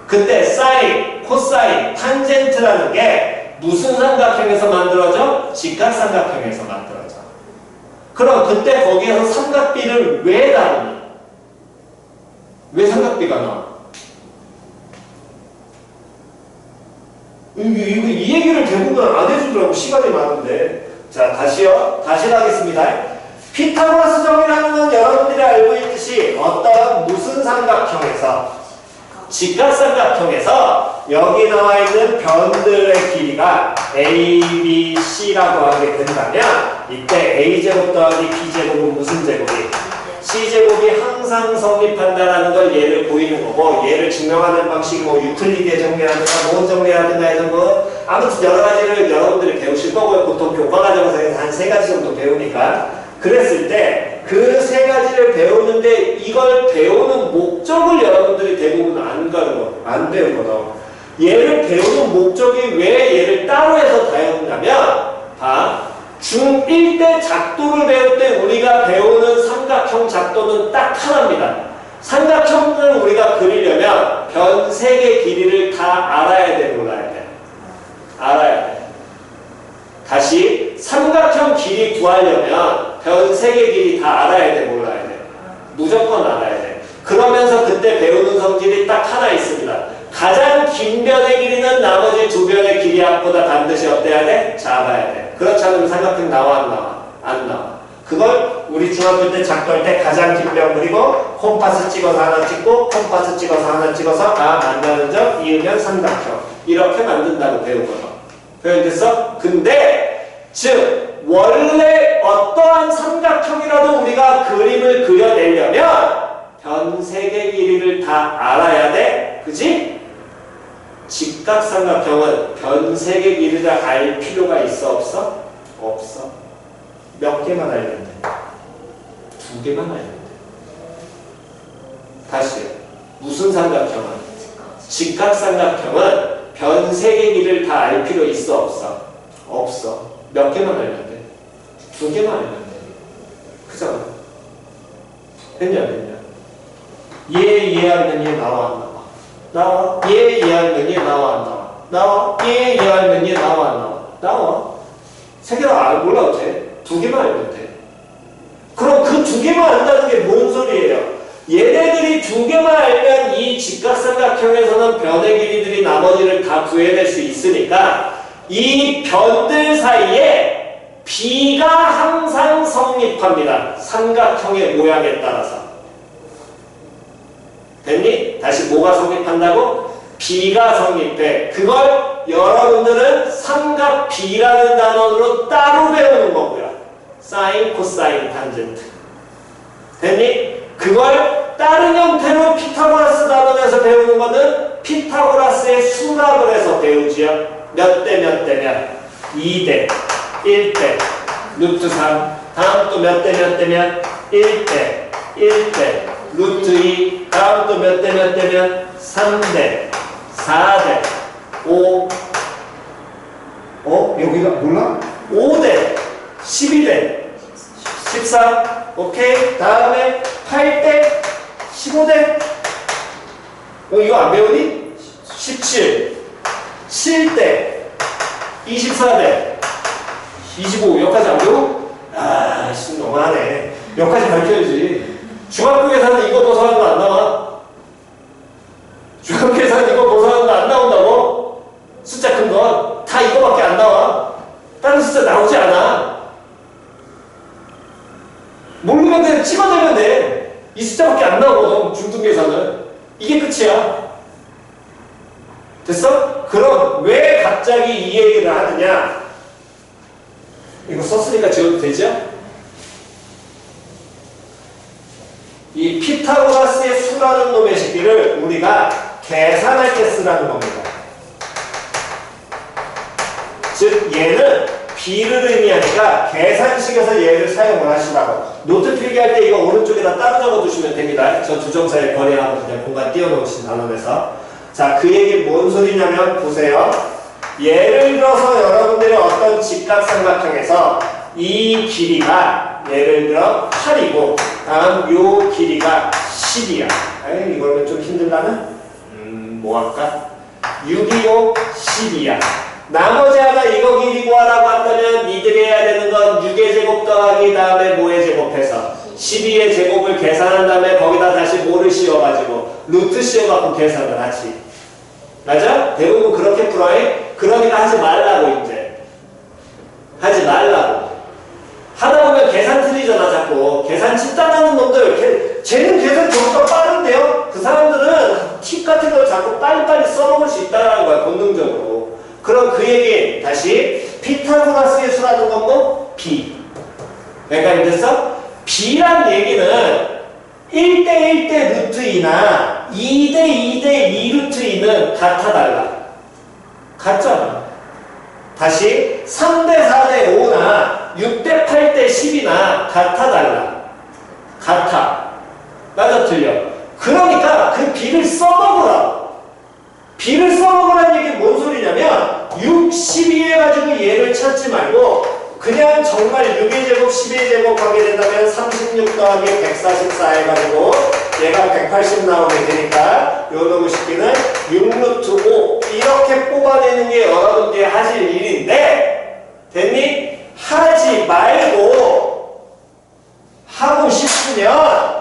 근데 사인, 코사인, 탄젠트라는 게 무슨 삼각형에서 만들어져? 직각삼각형에서 만들어져. 그럼 그때 거기에서 삼각 B를 왜 다루니? 왜 삼각 B가 나와? 이 얘기를 대부분 안 해주더라고. 시간이 많은데. 자, 다시요. 다시 가겠습니다. 피타고라스 정리라는 건 여러분들이 알고 있듯이 어떤 무슨 삼각형에서 직각삼각형에서 여기 나와 있는 변들의 길이가 A, B, C라고 하게 된다면 이때 A제곱 더하기 B제곱은 무슨 제곱이? C제곱이 항상 성립한다라는 걸 얘를 보이는 거고 얘를 증명하는 방식이 뭐 유클리드의 정리라든가 모은 정리라든가 해서 뭐 아무튼 여러 가지를 여러분들이 배우실 거고요. 보통 교과 과정에서 한 3가지 정도 배우니까 그랬을 때 그 3가지를 배우는데 이걸 배우는 목적을 여러분들이 대부분 안 배우거든. 얘를 배우는 목적이 왜 얘를 따로 해서 배우냐면 중1 때 작도를 배울 때 우리가 배우는 삼각형 작도는 딱 하나입니다. 삼각형을 우리가 그리려면 변 3개 길이를 다 알아야 돼, 몰라야 돼? 알아야 돼. 다시 삼각형 길이 구하려면 변 3개 길이 다 알아야 돼, 몰라야 돼? 무조건 알아야 돼. 그러면서 그때 배우는 성질이 딱 하나 있습니다. 가장 긴 변의 길이는 나머지 2변의 길이 앞보다 반드시 어때야 돼? 작아야 돼. 그렇지 않으면 삼각형 나와 안 나와? 안 나와. 그걸 우리 중학교 때 작도할 때 가장 긴 변 그리고 콤파스 찍어서 하나 찍고 콤파스 찍어서 하나 찍어서 만나는 점 이으면 삼각형 이렇게 만든다고 배우거든. 표현됐어? 근데 즉 원래 어떠한 삼각형이라도 우리가 그림을 그려내려면 변 3개 길이를 다 알아야 돼. 그지? 직각삼각형은 변 3개 길이를 알 필요가 있어 없어? 없어. 몇 개만 알면 돼? 2개만 알면 돼. 다시 무슨 삼각형은? 직각삼각형은 변 3개 길이를 다 알 필요 있어 없어? 없어. 몇 개만 알면 돼? 2개만 알면 돼. 그잖아. 됐냐 됐냐? 얘 이해하면 얘 나와 안 나와? 나와. 얘 이해하면 얘 나와 안 나와? 나와. 얘 이해하면 얘 나와 안 나와? 나와. 3개나 몰라도 돼. 2개만 알면 돼. 그럼 그 2개만 안다는 게 뭔 소리예요? 얘네들이 2개만 알면 이 직각삼각형에서는 변의 길이들이 나머지를 다 구해낼 수 있으니까 이 변들 사이에 B가 항상 성립합니다. 삼각형의 모양에 따라서. 됐니? 다시 뭐가 성립한다고? B가 성립해. 그걸 여러분들은 삼각 B라는 단원으로 따로 배우는 거고요. 사인, 코사인, 탄젠트. 됐니? 그걸 다른 형태로 피타고라스 단원에서 배우는 거는 피타고라스의 수랍을 해서 배우지요. 몇 대 몇 대면 2대 1대 루트 3 다음 또 몇 대 몇 대면 1대 1대 루트 2 다음 또 몇 대 몇 대면 3대 4대 5 여기가 몰라? 5대 12대 13 오케이 다음에 8대 15대 이거 안 배우니? 17 7대 24대 25 여기까지 안 배워? 아 씨 너무하네 여기까지 가르쳐야지 중학교 계산은 이거 도서하는 거 안 나와 중학교 계산은 이거 도서하는 거 안 나온다고? 숫자 큰 건 다 이거밖에 안 나와 다른 숫자 나오지 않아 모르면 그냥 찍어내면 돼. 이 숫자밖에 안 나오거든, 중등 계산은. 이게 끝이야. 됐어? 그럼 왜 갑자기 이 얘기를 하느냐? 이거 썼으니까 지워도 되죠? 이 피타고라스의 수라는 놈의 식비를 우리가 계산할 때 쓰라는 겁니다. 즉 얘는 B를 의미하니까 계산식에서 얘를 사용을 하시라고. 노트 필기할 때 이거 오른쪽에다 따로 적어두시면 됩니다. 저 두 점 사이에 거리하고 그냥 공간 띄워놓으신 단원에서. 자, 그 얘기 뭔 소리냐면 보세요. 예를 들어서 여러분들이 어떤 직각삼각형에서 이 길이가 예를 들어 8이고 다음 요 길이가 10이야. 에이, 이거는 좀 힘들다나? 뭐 할까? 6이고 10이야. 나머지 하나 이거 길이 구하라고 한다면 니들이 해야 되는 건 6의 제곱 더하기 다음에 뭐의 제곱해서 12의 제곱을 계산한 다음에 거기다 다시 뭐를 씌워가지고 루트 씌워갖고 계산을 하지. 맞아? 대부분 그렇게 풀어해? 그러니까 하지 말라고 이제. 하지 말라고. 하다 보면 계산 틀리잖아 자꾸. 계산 집단하는 놈들 쟤는 계산 저보다 빠른데요? 그 사람들은 팁 같은 걸 자꾸 빨리빨리 써먹을 수 있다는 거야 본능적으로. 그럼 그 얘기 다시 피타고라스의 수라는 건 뭐? B. 여기까지 됐어? B란 얘기는 1대 1대 루트 2나 2대 2대 2 루트 2는 같아 달라. 같잖아. 다시 3대 4대 5나 6대 8대 10이나 같아 달라. 같아. 맞아 틀려. 그러니까 그 B를 써먹으라고. B를 써먹으라는 얘기는 뭔 소리냐면 6, 12 해가지고 얘를 찾지 말고 그냥 정말 6의 제곱, 10의 제곱 하게 된다면 36 더하기 144 해가지고 얘가 180 나오게 되니까 요 놈의 식기는 6루트 5 이렇게 뽑아내는 게 여러분들이 하실 일인데 됐니? 하지 말고 하고 싶으면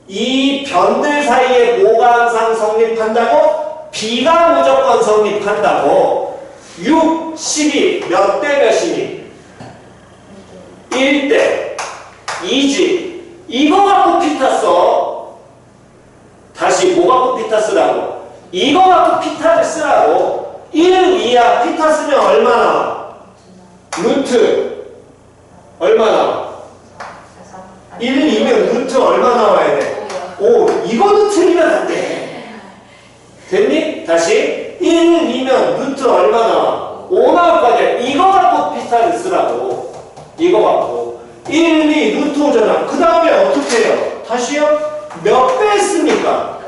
이 변들 사이에 뭐가 항상 성립한다고? B가 무조건 성립한다고. 6, 12 몇 대 몇이니? 1대 2지. 이거 갖고 피타 써. 다시 뭐 갖고 피타 쓰라고? 이거 갖고 피타를 쓰라고. 1, 2야. 피타 쓰면 얼마 나와? 루트 얼마 나와? 1, 2면 루트 얼마 나와야 돼? 5. 이거는 틀리면 안 돼. 됐니? 다시 1, 2면 루트 얼마 나와? 5 나올 거 아니야. 이거 갖고 피타를 쓰라고. 이거 갖고 1, 2 루트 5잖아. 그 다음에 어떻게 해요? 다시요? 몇 배 했습니까?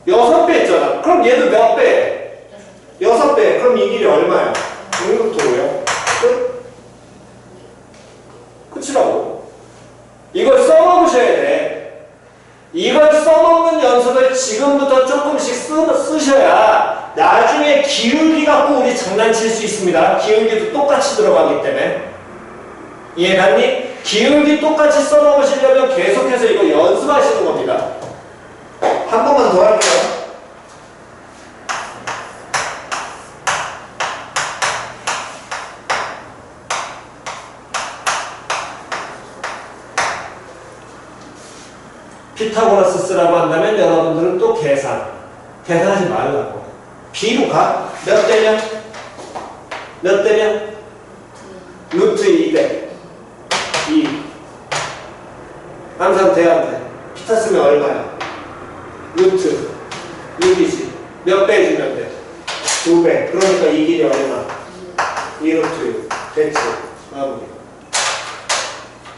6배 했잖아. 그럼 얘도 몇 배? 6배. 그럼 이 길이 얼마야? 6루트 5요. 끝? 끝이라고. 이걸 써먹으셔야 돼. 이걸 써먹는 연습을 지금부터 조금씩 쓰셔야 나중에 기울기 갖고 우리 장난칠 수 있습니다. 기울기도 똑같이 들어가기 때문에. 이해갔니? 기울기 똑같이 써먹으시려면 계속해서 이거 연습하시는 겁니다. 한 번만 더 할게요. 피타고라스 쓰라고 한다면 여러분들은 또 계산하지 말라고. B로 가. 몇 대면? 몇 대면? 루트 2대 2 항상 돼야 안 돼? 피타 쓰면 얼마야? 루트 6이지. 몇 배 주면 돼? 2배. 그러니까 이 길이 얼마? 2루트 6. 됐지? 마무리.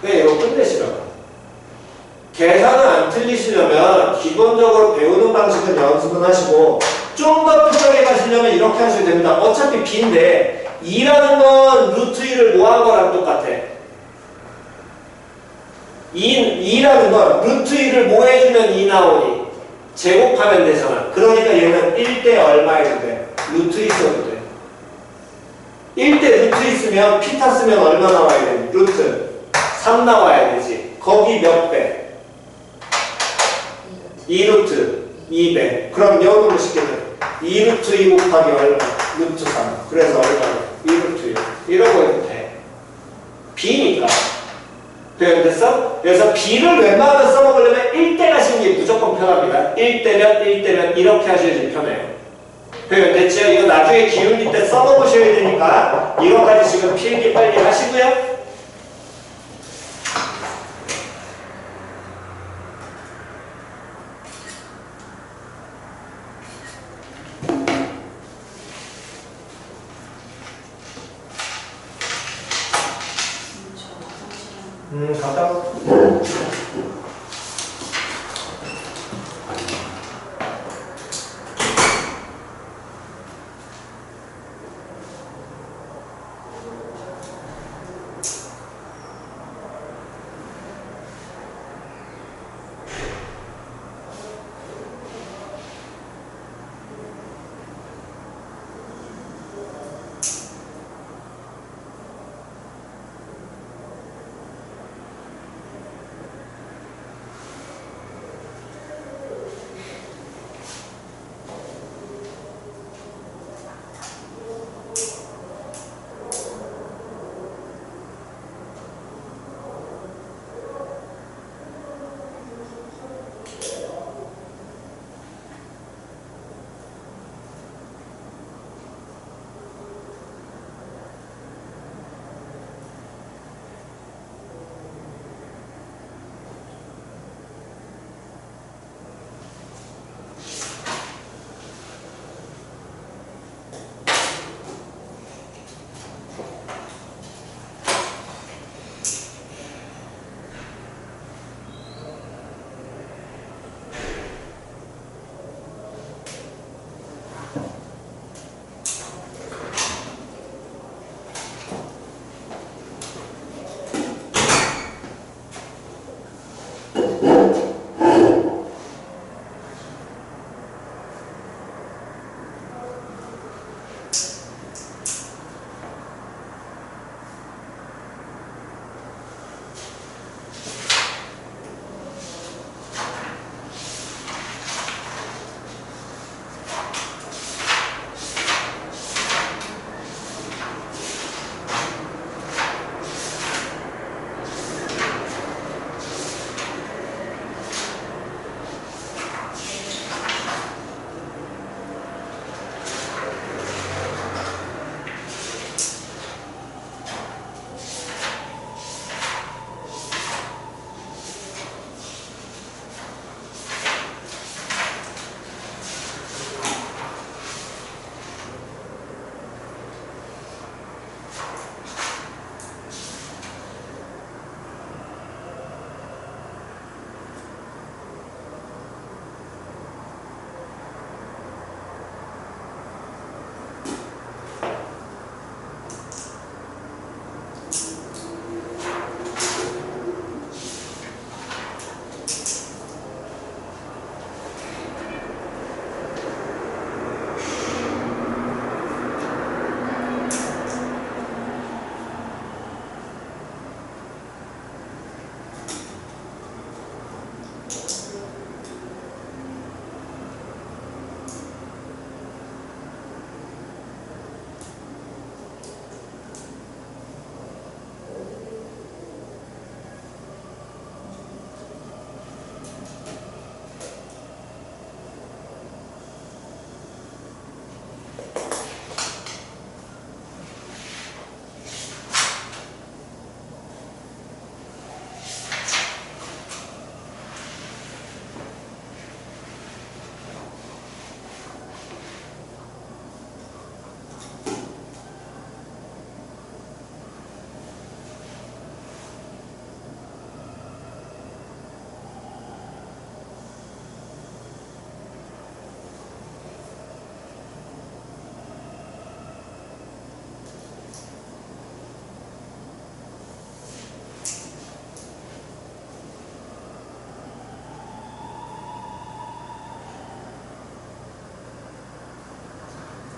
네, 이거 끝내시라고. 계산을 안 틀리시려면 기본적으로 배우는 방식은 연습은 하시고 좀 더 표정에 가시려면 이렇게 하셔야 됩니다. 어차피 B인데 2라는 건 루트 1을 뭐 한 거랑 똑같아. 2라는 건 루트 1을 뭐 해주면 2 나오니? 제곱하면 되잖아. 그러니까 얘는 1대 얼마 해도 돼? 루트 있어도 돼. 1대 루트 있으면 피타 쓰면 얼마 나와야 돼? 루트 3 나와야 되지. 거기 몇 배? 2루트 2배. 그럼 영으로 쉽게 돼. 2루트 2 곱하기 얼마? 루트 3. 그래서 얼마? 2루트 6. 이러고 해도 돼. B니까. 됐어? 그래서 B를 웬만하면 써먹으려면 1대 가시는 게 무조건 편합니다. 1대면 이렇게 하셔야지 편해요. 됐죠? 이거 나중에 기울기 때 써먹으셔야 되니까 이거까지 지금 필기 빨리 하시고요. 갔다 와.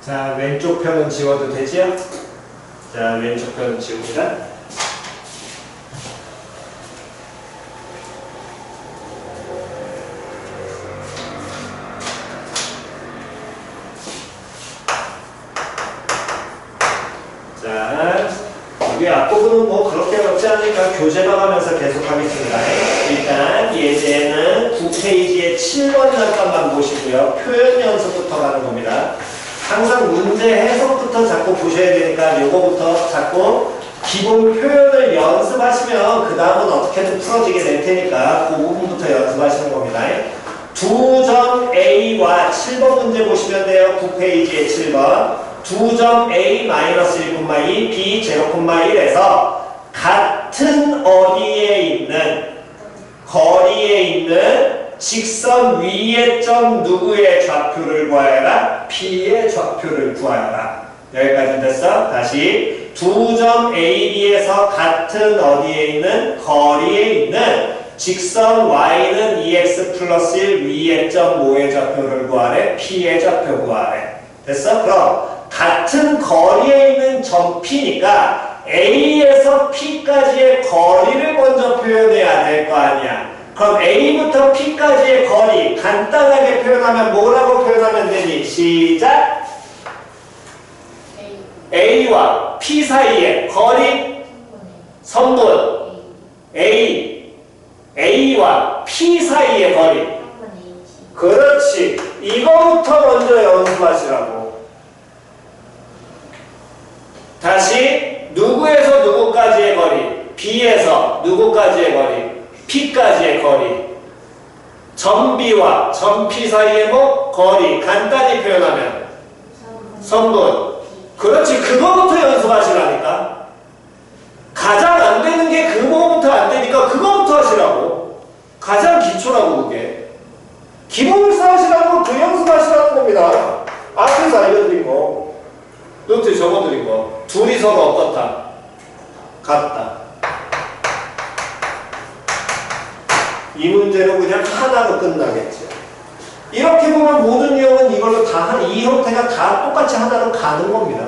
자, 왼쪽 편은 지워도 되지요? 자, 왼쪽 편은 지웁니다. 자, 우리 앞부분은 뭐 그렇게 어렵지 않으니까 교재 봐가면서 계속 하겠습니다. 일단 예제는 9페이지의 7번 잠깐만 보시고요. 표현 연습부터 가는 겁니다. 항상 문제 해석부터 자꾸 보셔야 되니까 요거부터 자꾸 기본 표현을 연습하시면 그 다음은 어떻게든 풀어지게 될 테니까 그 부분부터 연습하시는 겁니다. 2점 A와 7번 문제 보시면 돼요. 9페이지의 7번. 2점 A-1,2 B 0,1에서 같은 어디에 있는 거리에 있는 직선 위의 점 누구의 좌표를 구하여라? P의 좌표를 구하여라. 여기까지 됐어? 다시 2점 A, B에서 같은 어디에 있는 거리에 있는 직선 Y는 2x 플러스 1 위의 점 뭐의 좌표를 구하래? P의 좌표 구하래. 됐어? 그럼 같은 거리에 있는 점 P니까 A에서 P까지의 거리를 먼저 표현해야 될 거 아니야. 그럼 A부터 P까지의 거리 간단하게 표현하면 뭐라고 표현하면 되니? 시작! A와 P 사이의 거리 선분 A와 P 사이의 거리. 그렇지. 이거부터 먼저 연습하시라고. 다시 누구에서 누구까지의 거리, B에서 누구까지의 거리, P까지의 거리. 점 B와 점 P 사이의 뭐? 거리. 간단히 표현하면 선분. 그렇지. 그거부터 연습하시라니까. 가장 안 되는 게 그거부터 안 되니까 그거부터 하시라고. 가장 기초라고 그게. 기본을 쌓으시라고 그 연습하시라는 겁니다. 앞에서 알려드린 거. 노트에 적어드린 거. 둘이 서로 어떻다? 같다. 이 문제는 그냥 하나로 끝나겠죠. 이렇게 보면 모든 유형은 이걸로 이 형태가 다 똑같이 하나로 가는 겁니다.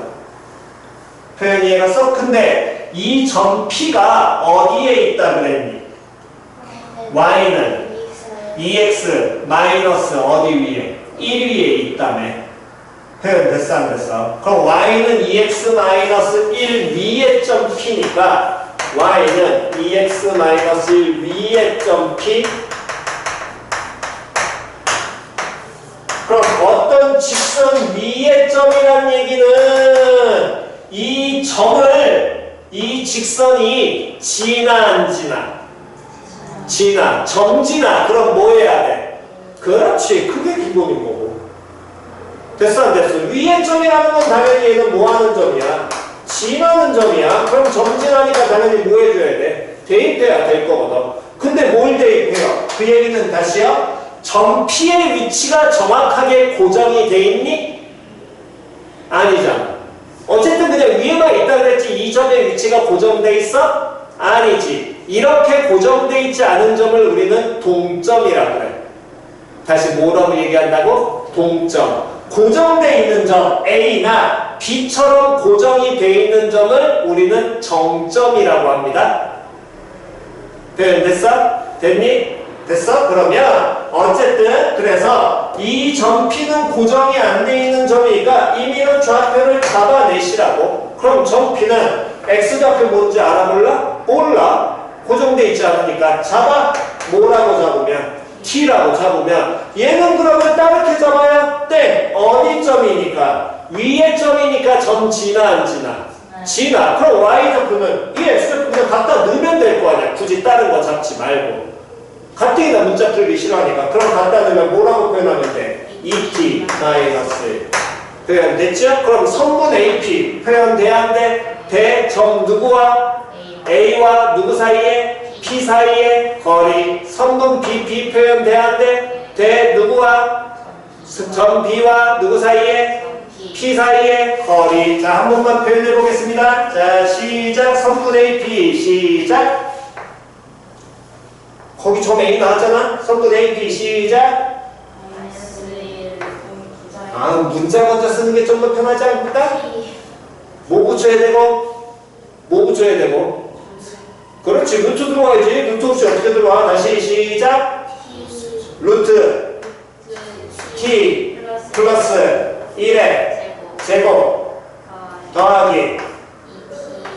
표현 이해가 써? 근데 이 점 P가 어디에 있다 그랬니? Y는 2x 마이너스 어디 위에? 1 위에 있다며. 표현 됐어 안 됐어? 그럼 Y는 2x 마이너스 1 위에 점 P니까 Y는 2x 마이너스 1 위에 점 P. 그럼 어떤 직선 위의 점이란 얘기는 이 점을 이 직선이 지나 안 지나? 지나. 점 지나. 그럼 뭐 해야 돼? 그렇지. 그게 기본인 거고. 됐어 안 됐어? 위의 점이라는 건 당연히 얘는 뭐 하는 점이야? 지나는 점이야. 그럼 점 지나니까 당연히 뭐 해줘야 돼? 대입해야 될 거거든. 근데 뭘 대입해요? 그 얘기는 다시요. 점 P의 위치가 정확하게 고정이 돼 있니? 아니잖아. 어쨌든 그냥 위에만 있다 그랬지 이 점의 위치가 고정돼 있어? 아니지. 이렇게 고정돼 있지 않은 점을 우리는 동점이라고 그래. 다시 뭐라고 얘기한다고? 동점. 고정돼 있는 점 A나 B처럼 고정이 돼 있는 점을 우리는 정점이라고 합니다. 됐어? 됐니? 됐어? 그러면 어쨌든 그래서 이 점 P는 고정이 안 돼 있는 점이니까 임의로 좌표를 잡아내시라고. 그럼 점 P는 X좌표 뭔지 알아볼라? 몰라. 고정돼 있지 않으니까 잡아. 뭐라고 잡으면? T라고 잡으면 얘는 그러면 따르게 잡아야 땡. 어디 점이니까? 위의 점이니까 점 지나 안 지나? 지나. 그럼 Y좌표는 이 X좌표 그냥 갖다 넣으면 될 거 아니야. 굳이 다른 거 잡지 말고. 가뜩이나 문자 풀기 싫어하니까. 그럼 갖다 넣으면 뭐라고 표현하면 돼? 2t 마이너스 표현 됐죠? 그럼 선분 AP 표현 돼야 안 돼? 대 점 누구와? A와 누구 사이에? P 사이에 거리. 선분 BP 표현 돼야 안 돼? 대 누구와? 점 B와 누구 사이에? P 사이에 거리. 자, 한 번만 표현해 보겠습니다. 자, 시작. 선분 AP 시작. 거기 점 A 나왔잖아? 선분 AP 시작. 아, 문자 먼저 쓰는 게 좀 더 편하지 않을까? 뭐 붙여야 되고? 뭐 붙여야 되고? 그렇지, 루트 들어와야지. 루트 없이 어떻게 들어와? 다시 시작. 루트 t 플러스 1의 제곱 더하기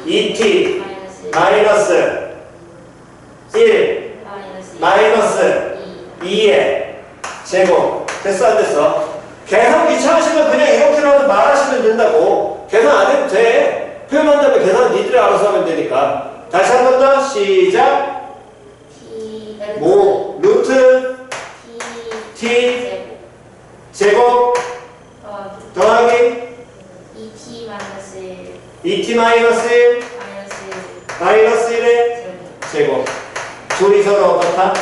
2t 마이너스 1 마이너스 2의 제곱. 됐어 안 됐어? 계산 귀찮으시면 그냥 이렇게라도 말하시면 된다고. 계산 안 해도 돼. 표현한다면 계산 니들이 알아서 하면 되니까. 다시 한 번 더 시작. 뭐 루트 t 제곱 더하기 2t 마이너스 1 마이너스 1의 제곱. 둘이 서로 어떻다?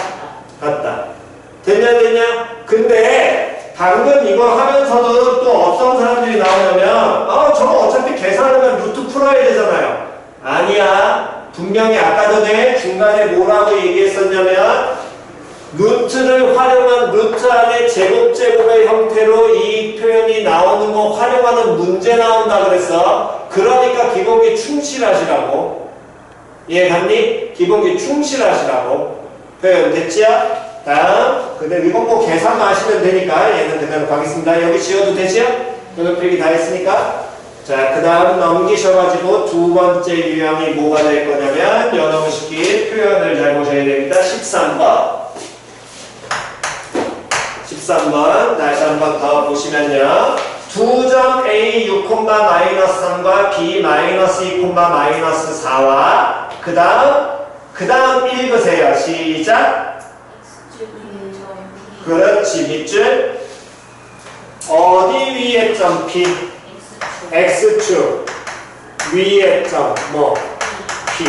같다. 됐냐? 근데 방금 이거 하면서도 또 어떤 사람들이 나오냐면 저거 어차피 계산하면 루트 풀어야 되잖아요. 아니야. 분명히 아까 전에 중간에 뭐라고 얘기했었냐면 루트를 활용한 루트 안에 제곱의 형태로 이 표현이 나오는 거 활용하는 문제 나온다 그랬어. 그러니까 기본기 충실하시라고. 이해갔니? 기본기 충실하시라고. 표현 됐지요? 다음. 근데 이건 뭐 계산만 하시면 되니까 얘는 그대로 가겠습니다. 여기 지워도 되지요? 오늘 필기 다 했으니까. 자, 그 다음 넘기셔가지고 두 번째 유형이 뭐가 될 거냐면 연어식기 표현을 잘 보셔야 됩니다. 13번. 13번 다시 한번 더 보시면요. 2점 A 6,-3과 B -2,-4와 그 다음 읽으세요. 시작. 그렇지. 밑줄 어디 위에 점 P X축 위에 점 뭐 P.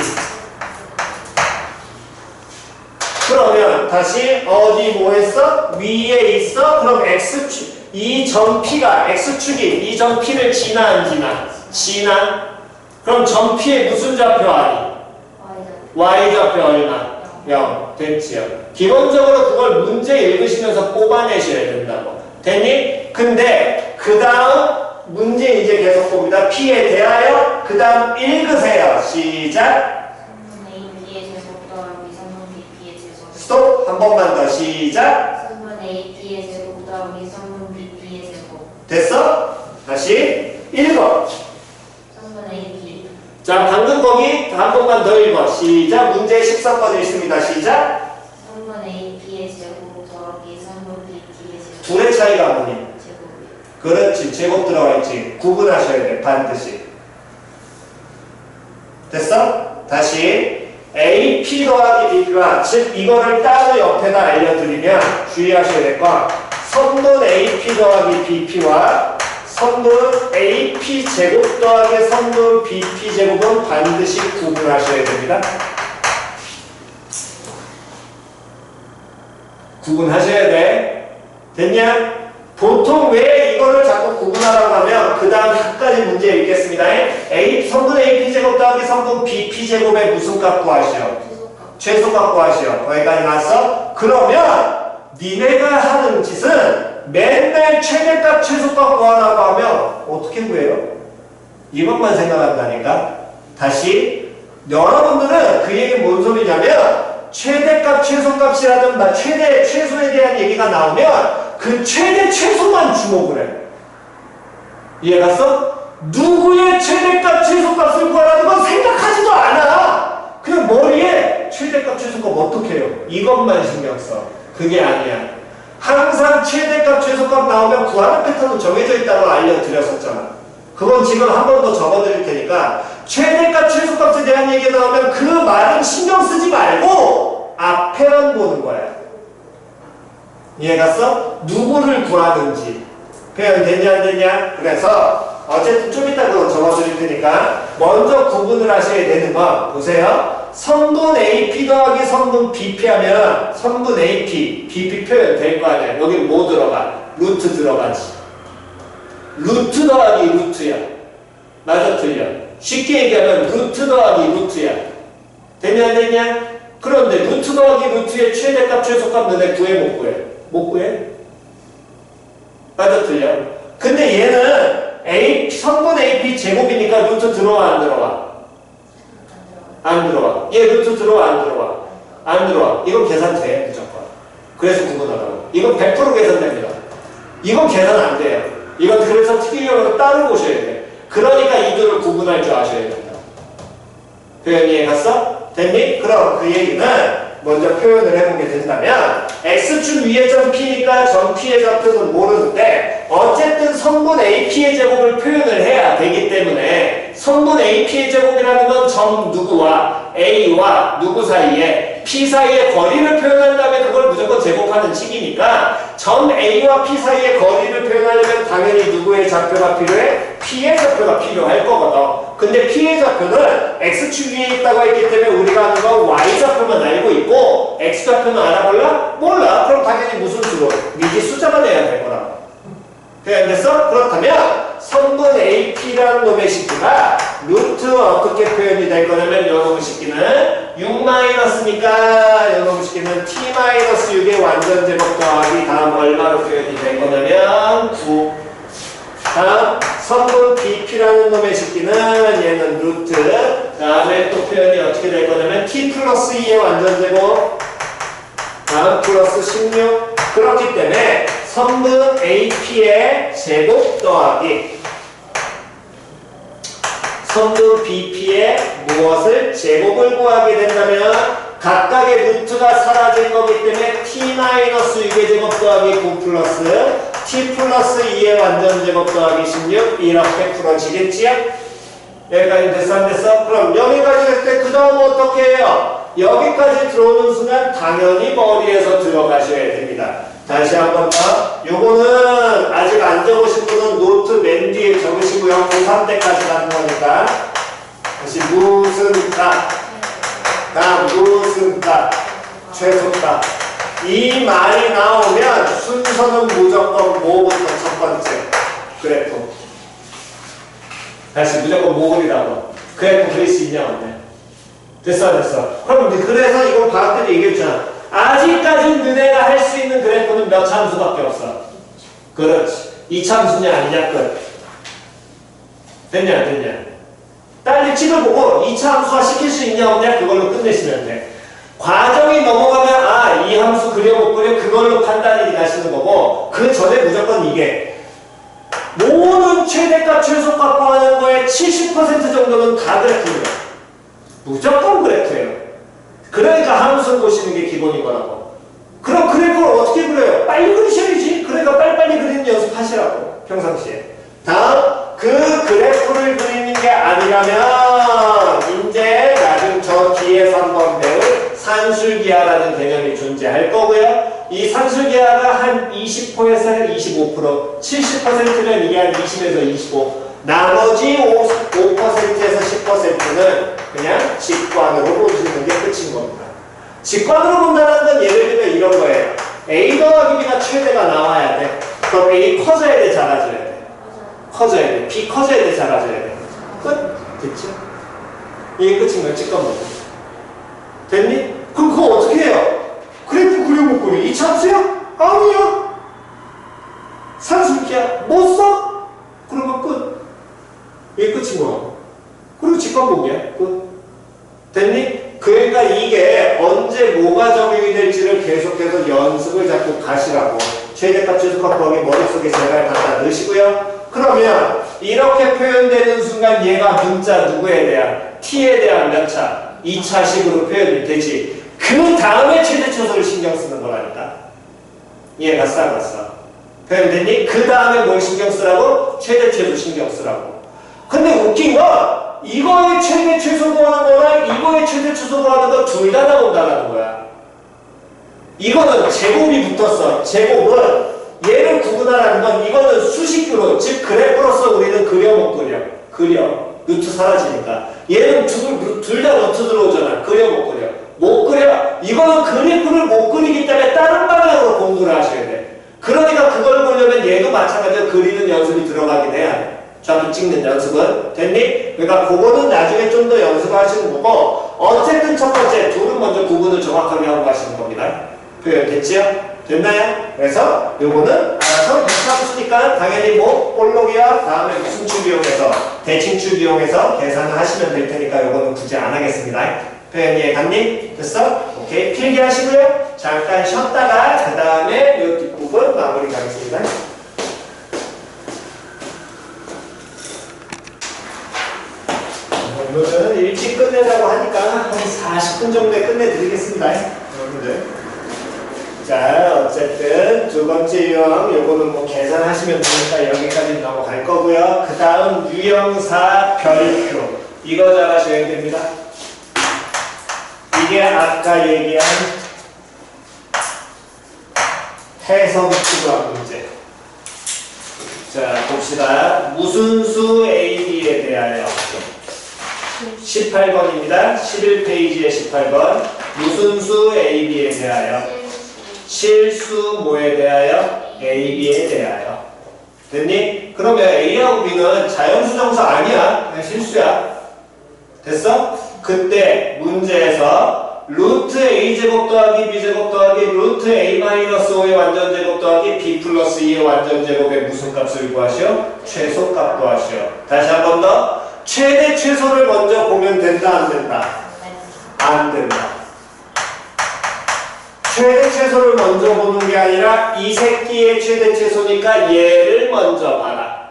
그러면 다시 어디 뭐 했어? 위에 있어? 그럼 X축 이 점 P가 X축이 이 점 P를 지나 안 지나? 지나? 그럼 점 P에 무슨 좌표 아니? Y좌표 얼마? 0. 됐지요. 기본적으로 그걸 문제 읽으시면서 뽑아내셔야 된다고. 됐니? 근데 그 다음 문제 이제 계속 봅니다. P에 대하여 그 다음 읽으세요. 시작. 스톱. 한 번만 더 시작. 됐어? 다시 읽어. 자, 방금 거기 한 번만 더 읽어. 시작. 문제 13번 읽습니다. 시작. 둘의 차이가 뭐니? 그렇지. 제곱 들어가 있지. 구분하셔야 돼. 반드시. 됐어? 다시 AP 더하기 BP와 즉 이거를 따로 옆에다 알려드리면 주의하셔야 될 건 선분 AP 더하기 BP와 선분 AP 제곱 더하기 선분 BP 제곱은 반드시 구분하셔야 됩니다. 구분하셔야 돼. 됐냐? 보통 왜 이거를 자꾸 구분하라고 하면 그 다음 끝까지 문제 읽겠습니다. 선분 AP 제곱 더하기 선분 BP 제곱의 무슨 값 구하시오? 최소값 구하시오. 거기까지 나왔어? 그러면 니네가 하는 짓은 맨날 최대값 최소값 구하라고 하면 어떻게 구해요? 이것만 생각한다니까. 다시 여러분들은 그 얘기 뭔 소리냐면 최대값 최소값이라든 최대 최소에 대한 얘기가 나오면 그 최대 최소만 주목을 해. 이해갔어? 누구의 최대값 최소값을 구하라는 건 생각하지도 않아. 그냥 머리에 최대값 최소값 어떻게 해요? 이것만 신경 써. 그게 아니야. 항상 최대값 최소값 나오면 구하는 패턴은 정해져 있다고 알려드렸었잖아. 그건 지금 한 번 더 적어드릴 테니까 최대값 최소값에 대한 얘기가 나오면 그 말은 신경 쓰지 말고 앞에만 보는 거야. 이해갔어? 누구를 구하는지. 표현 됐냐 안 됐냐? 그래서 어쨌든 좀 이따 그거 적어드릴 테니까 먼저 구분을 하셔야 되는 건 보세요. 선분 AP 더하기 선분 BP 하면 선분 AP, BP 표현 될 거 아니야. 여기 뭐 들어가? 루트 들어가지. 루트 더하기 루트야. 맞아 틀려? 쉽게 얘기하면 루트 더하기 루트야. 됐냐 안 됐냐? 그런데 루트 더하기 루트의 최대값 최소값 너네 구해 못 구해? 못 구해? 맞아 틀려? 근데 얘는 성분 AP 제곱이니까 루트 들어와 안 들어와? 안 들어와. 얘 루트 들어와 안 들어와? 안 들어와. 이건 계산돼 무조건. 그래서 구분하라고. 이건 100% 계산됩니다. 이건 계산 안 돼요. 이건 그래서 특이형으로 따로 보셔야 돼. 그러니까 이 둘을 구분할 줄 아셔야 된다. 표현 이해 갔어? 됐니? 그럼 그 얘기는 먼저 표현을 해보게 된다면 x축 위에 점 p니까 점 p의 좌표는 모르는데 어쨌든 성분 AP의 제곱을 표현을 해야 되기 때문에 성분 AP의 제곱이라는 건 점 누구와 A와 누구 사이에 P 사이의 거리를 표현한 다음에 그걸 무조건 제곱하는 식이니까 점 A와 P 사이의 거리를 표현하려면 당연히 누구의 좌표가 필요해? P의 좌표가 필요할 거거든. 근데 P의 좌표는 X축 위에 있다고 했기 때문에 우리가 아는 건 Y좌표만 알고 있고 X좌표는 알아볼라? 몰라. 그럼 당연히 무슨 수로? 미지 숫자만 내야 될 거라고. 표현됐어? 그렇다면 성분 AP라는 놈의 식기가 루트 어떻게 표현이 될 거냐면 요놈의 식기는 6-니까 요놈의 식기는 T-6의 완전 제곱 더하기 다음 얼마로 표현이 될 거냐면 9. 다음 성분 BP라는 놈의 식기는 얘는 루트 다음에 또 표현이 어떻게 될 거냐면 T 플러스 2의 완전 제곱 다음 플러스 16 그렇기 때문에 성분 AP의 제곱 더하기 성분 BP의 무엇을 제곱을 구하게 된다면 각각의 루트가 사라질 거기 때문에 T-6의 제곱 더하기 9 플러스 T 플러스 2의 완전 제곱 더하기 16 이렇게 풀어지겠지요? 여기까지 됐어 안 됐어? 그럼 여기까지 됐을 때 그 다음 어떻게 해요? 여기까지 들어오는 순간 당연히 머리에서 들어가셔야 됩니다. 다시 한 번 더. 요거는 아직 안 적으신 분은 노트 맨 뒤에 적으시고요. 고3 때까지 가는 거니까. 다시 무슨 값, 다음 무슨 값, 최소값. 이 말이 나오면 순서는 무조건 뭐부터 첫 번째? 그래프. 다시 무조건 뭐 그리라고. 그래프 그릴 수 있냐 없냐? 됐어 됐어. 그럼 그래서 이거 방학 때 얘기했잖아. 아직까지 너네가 할 수 있는 그래프는 몇 참수밖에 없어. 그렇지. 이 참수냐 아니냐 끝. 됐냐 안 됐냐. 딸리 칙을 보고 이 참수화 시킬 수 있냐 없냐 그걸로 끝내시면 돼. 과정이 넘어가면 아 이 함수 그려 못 그려 그걸로 판단이 가시는 거고 그 전에 무조건 이게 모든 최대값 최소값 구하는 거에 70% 정도는 다 그래프예요. 무조건 그래프예요. 그러니까 함수 보시는 게 기본인 거라고. 그럼 그래프를 어떻게 그려요? 빨리 그리셔야지. 그러니까 빨리빨리 그리는 연습하시라고. 평상시에. 다음 그 그래프를 그리는 게 아니라면 이제 나중 저 뒤에서 한번 배울 산술기하라는 개념이 존재할 거고요. 이 산술기하가 한 20%에서 25% 70%면 이게 한 20에서 25 나머지 5%에서 10%는 그냥 직관으로 보시는 게 끝인 겁니다. 직관으로 본다는 건 예를 들면 이런 거예요. A 더하기 B가 최대가 나와야 돼. 그럼 A 커져야 돼, 작아져야 돼? 커져야 돼. B 커져야 돼, 작아져야 돼? 끝? 됐죠? 이게 끝인 거야, 직관 보고. 됐니? 그럼 그거 어떻게 해요? 그래프 그려볼 거예요. 이 참수야? 아니야. 산술기야? 못 써? 그러면 끝. 이게 끝인 거야. 그리고 직관보기야. 끝. 됐니? 그러니까 이게 언제 뭐가 적용이 될지를 계속해서 연습을 자꾸 가시라고. 최대값, 최소값 구하기 머릿속에 제발 갖다 넣으시고요. 그러면 이렇게 표현되는 순간 얘가 문자 누구에 대한? t에 대한 몇 차? 2차식으로 표현이 되지. 그 다음에 최대 최소를 신경 쓰는 거라니까. 이해가 싸갔어. 표현됐니? 그 다음에 뭘 신경 쓰라고? 최대 최소 신경 쓰라고. 근데 웃긴 건 이거의 최대 최소 구하는 거랑 이거의 최대 최소 구하는 거 둘 다 나온다는 거야. 이거는 제곱이 붙었어. 제곱은 얘를 구분하라는 건 이거는 수식으로 즉 그래프로서 우리는 그려 못 그려. 그려. 루트 사라지니까. 얘는 둘 다 루트 들어오잖아. 그려 못 그려. 못 그려. 이거는 그래프를 못 그리기 때문에 다른 방향으로 공부를 하셔야 돼. 그러니까 그걸 보려면 얘도 마찬가지로 그리는 연습이 들어가긴 해야 돼. 좌표 찍는 연습은 됐니? 그러니까 그거는 나중에 좀 더 연습하시는 거고 어쨌든 첫 번째 둘은 먼저 구분을 정확하게 하고 가시는 겁니다. 표현 됐지요? 됐나요? 그래서 요거는 알아서 서로 비슷함수니까 당연히 뭐 볼록이와 다음에 무슨 축 이용해서 대칭축 이용해서 계산을 하시면 될 테니까 요거는 굳이 안 하겠습니다. 표현 이해 갔니? 됐어? 오케이. 필기 하시고요. 잠깐 쉬었다가 그 다음에 요 뒷부분 마무리 가겠습니다. 오늘은 일찍 끝내자고 하니까 한 40분 정도에 끝내드리겠습니다. 여러분들. 자, 어쨌든 두 번째 유형, 요거는 뭐 계산하시면 되니까 여기까지 넘어갈 거고요. 그 다음 유형사 별표. 이거 잘 하셔야 됩니다. 이게 아까 얘기한 해석이 필요한 문제. 자, 봅시다. 무슨 수 AB에 대하여 18번입니다. 11페이지에 18번. 무슨 수 AB에 대하여 실수 뭐에 대하여? AB에 대하여. 됐니? 그러면 A하고 B는 자연수정사 아니야. 그냥 실수야. 됐어? 그때 문제에서 루트 A제곱 더하기 B제곱 더하기 루트 A-5의 완전제곱 더하기 B 플러스 2의 완전제곱의 무슨 값을 구하시오? 최소값 구하시오. 다시 한 번 더. 최대 최소를 먼저 보면 된다 안 된다? 안 된다. 최대 최소를 먼저 보는 게 아니라 이 새끼의 최대 최소니까 얘를 먼저 봐라.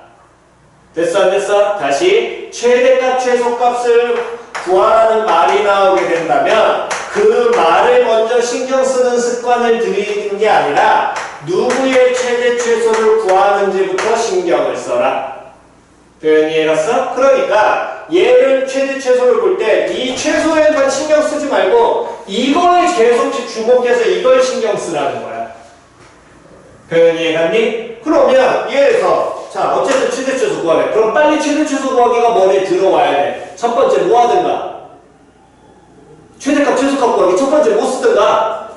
됐어 안 됐어? 다시 최대값 최소값을 구하라는 말이 나오게 된다면 그 말을 먼저 신경 쓰는 습관을 들이는 게 아니라 누구의 최대 최소를 구하는지부터 신경을 써라. 표현 이해갔어? 그러니까 얘를 최대 최소를 볼 때 이 최소에만 신경 쓰지 말고 이거에 계속 주목해서 이걸 신경 쓰라는 거야. 표현 이해갔니? 그러면 얘에서 자 어쨌든 최대 최소 구하래. 그럼 빨리 최대 최소 구하기가 머리에 들어와야 돼. 첫 번째 뭐 하든가? 최대값 최소값 구하기 첫 번째 뭐 쓰든가?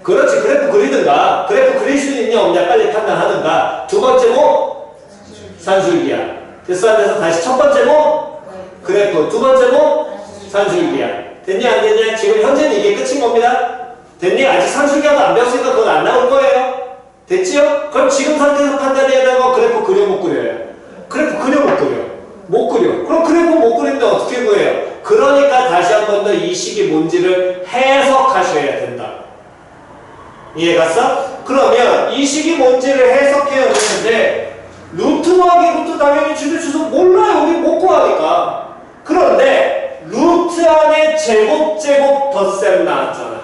그렇지. 그래프 그리든가. 그래프 그릴 수 있냐 없냐 빨리 판단하든가. 두 번째 뭐? 산술기야. 됐어 안 돼서 다시 첫 번째 뭐? 그래프. 두 번째 뭐? 산술기야. 됐니 안 됐냐? 지금 현재는 이게 끝인 겁니다. 됐니? 아직 산술기하도 안 배웠으니까 그건 안 나올 거예요. 됐지요? 그럼 지금 상태에서 판단해야 되고 그래프 그려 못 그려요? 그래프 그려 못 그려? 못 그려. 그럼 그래프 못 그리는데 어떻게 구해요? 그러니까 다시 한 번 더 이 식이 뭔지를 해석하셔야 된다. 이해갔어? 그러면 이 식이 뭔지를 해석해야 되는데 루트 구하기 루트 당연히 최대 최소 몰라요. 우리 못 구하니까. 그런데 루트 안에 제곱 덧셈 나왔잖아.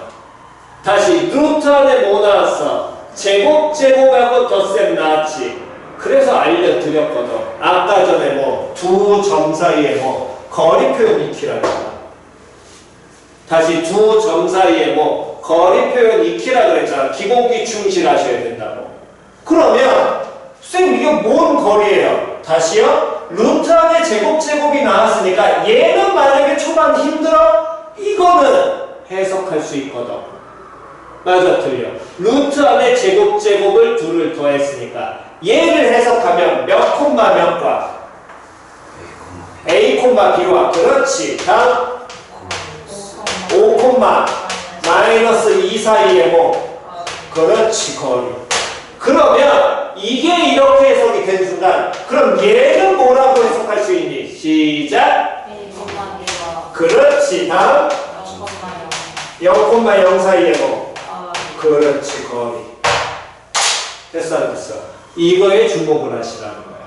다시 루트 안에 뭐 나왔어? 제곱하고 덧셈 나왔지. 그래서 알려드렸거든. 아까 전에 뭐 두 점 사이에 뭐 거리 표현 익히라고 했잖아. 다시 두 점 사이에 뭐 거리 표현 익히라 그랬잖아. 기본기 충실하셔야 된다고. 그러면 쌤 이게 뭔 거리예요? 다시요. 루트 안에 제곱이 나왔으니까 얘는 만약에 초반 힘들어? 이거는 해석할 수 있거든. 맞아 틀려. 루트 안에 제곱을 둘을 더했으니까 얘를 해석하면 몇 콤마 몇 과? A 콤마 B와 그렇지. 다음 5 콤마 마이너스 2 사이에 뭐 그렇지 거리. 그러면 이게 이렇게 해석이 된 순간 그럼 얘는 뭐라고 해석할 수 있니? 시작. 그렇지. 다음 0,0 사이에 뭐 그렇지 거리. 됐어 안 됐어? 이거에 주목을 하시라는 거야.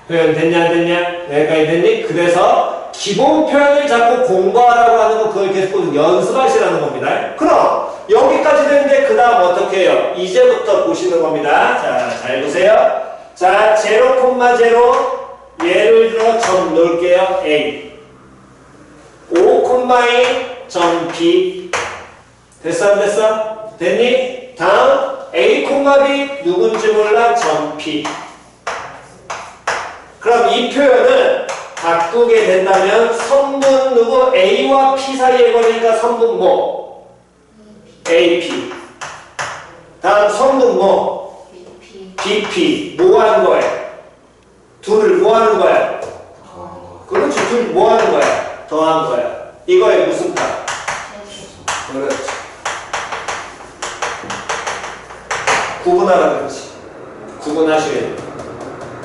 표현 됐냐 안 됐냐? 여기까지 됐니? 그래서 기본 표현을 자꾸 공부하라고 하는 거 그걸 계속 연습하시라는 겁니다. 그럼 여기까지 됐는데 그 다음 어떻게 해요? 이제부터 보시는 겁니다. 자, 잘 보세요. 자, 0,0 예를 들어 점 놓을게요. A 5,2 점 B 됐어 안 됐어? 됐니? 다음 A, B 누군지 몰라 점 P. 그럼 이 표현을 바꾸게 된다면 선분 누구 A와 P 사이에 걸리니까 선분 뭐? AP. 다음 선분 뭐? BP. 뭐 하는 거야? 둘을 뭐 하는 거야? 그렇지. 둘 뭐 하는 거야? 더한 거야. 이거의 무슨 값? 그렇지. 구분하라 그렇지.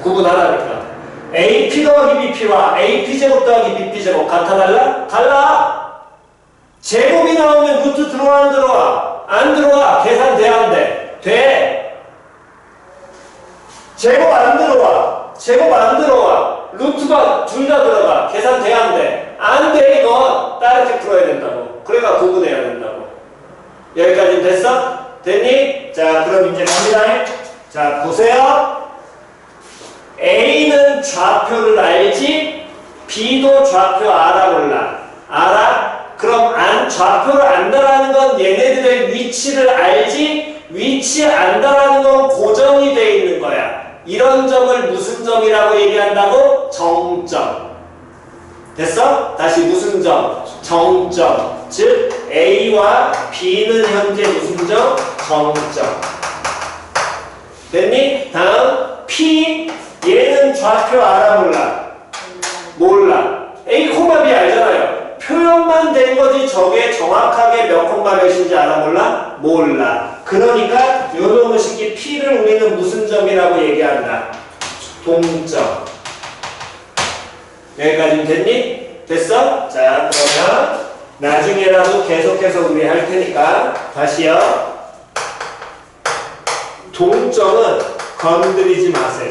구분하라니까. AP 더하기 BP와 AP제곱 더하기 BP제곱 같아 달라? 달라! 제곱이 나오면 루트 들어와 안 들어와? 안 들어와. 계산 돼야 안 돼? 돼. 제곱 안 들어와. 제곱 안 들어와. 루트가 둘 다 들어가. 계산 돼야 안 돼? 안 돼. 이건 다르게 풀어야 된다고. 그래가 구분해야 된다고. 여기까지 됐어? 됐니? 자, 그럼 이제 갑니다. 자, 보세요. A는 좌표를 알지? B도 좌표 알아 몰라? 알아? 그럼 좌표를 안다라는 건 얘네들의 위치를 알지? 위치 안다라는 건 고정이 돼 있는 거야. 이런 점을 무슨 점이라고 얘기한다고? 정점. 됐어? 다시 무슨 점? 정점. 즉 A와 B는 현재 무슨 점? 정점. 됐니? 다음 P. 얘는 좌표 알아 몰라? 몰라. A, B 알잖아요. 표현만 된 거지 저게 정확하게 몇 콤마 몇인지 알아 몰라? 몰라. 그러니까 요놈의 식이 P를 우리는 무슨 점이라고 얘기한다? 동점. 여기까지는 됐니? 됐어? 자, 그러면 나중에라도 계속해서 우리 할 테니까 다시요. 동점은 건드리지 마세요.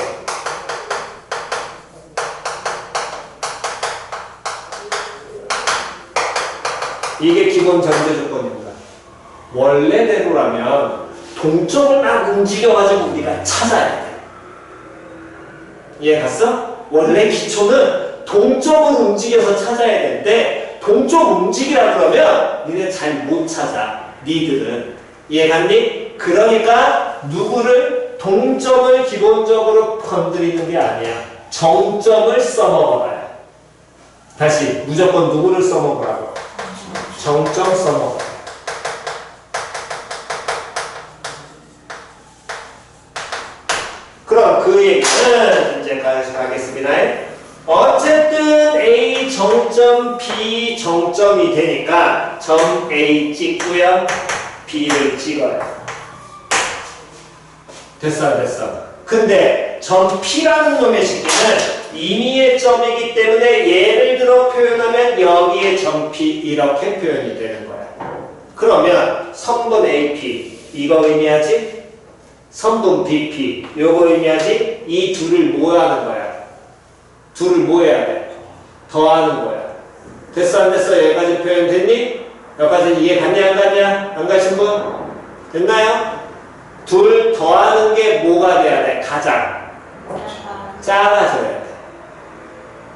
이게 기본 전제 조건입니다. 원래대로라면 동점을 막 움직여가지고 우리가 찾아야 돼. 이해 갔어? 원래 기초는 동점을 움직여서 찾아야 되는데 동점 움직이라 그러면 니네 잘 못 찾아. 니들은. 이해 갔니? 그러니까 누구를 동점을 기본적으로 건드리는 게 아니야. 정점을 써먹어봐야. 다시 무조건 누구를 써먹으라고. 정점 써먹어. 그럼 그 얘기는 이제 가겠습니다. 어쨌든 A 정점 B 정점이 되니까 점 A 찍고요. B를 찍어요. 됐어 안 됐어? 근데 점 P라는 놈의 식기는 임의의 점이기 때문에 예를 들어 표현하면 여기에 점 P 이렇게 표현이 되는 거야. 그러면 선분 AP 이거 의미하지? 선분 BP 요거 의미하지? 이 둘을 뭐 하는 거야? 둘을 뭐 해야 돼? 더하는 거야. 됐어 안 됐어? 여기까지 표현 됐니? 여기까지 이해 갔냐 안 갔냐? 안 가신 분? 됐나요? 둘 더하는 게 뭐가 돼야 돼? 가장 작아져야 돼.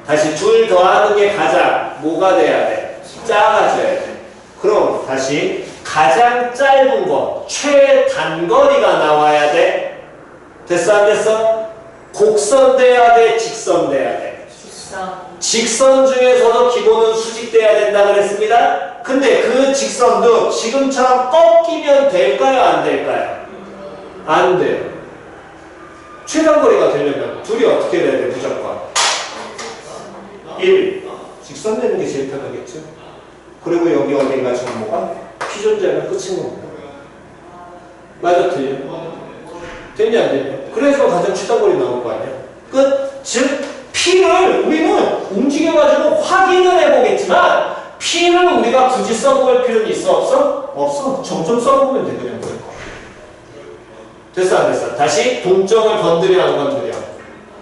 다시 둘 더하는 게 가장 뭐가 돼야 돼? 작아져야 돼. 그럼 다시 가장 짧은 거 최단거리가 나와야 돼. 됐어 안 됐어? 곡선 돼야 돼? 직선 돼야 돼? 직선 중에서도 기본은 수직돼야 된다 그랬습니다. 근데 그 직선도 지금처럼 꺾이면 될까요? 안 될까요? 안 돼요. 최단거리가 되려면 둘이 어떻게 돼야 돼? 무조건 1. 직선 되는 게 제일 편하겠죠. 그리고 여기 어딘가 정보가 P 존재하면 끝인 겁니다. 맞아 틀려? 됐냐 안 됐냐? 그래서 가장 최단거리 나올 거 아니야? 끝. 즉 P를 우리는 움직여가지고 확인을 해보겠지만 P를 우리가 굳이 써먹을 필요는 있어 없어? 없어. 점점 써먹으면 돼 그냥. 됐어 안 됐어? 다시 동점을 건드려 안 건드려?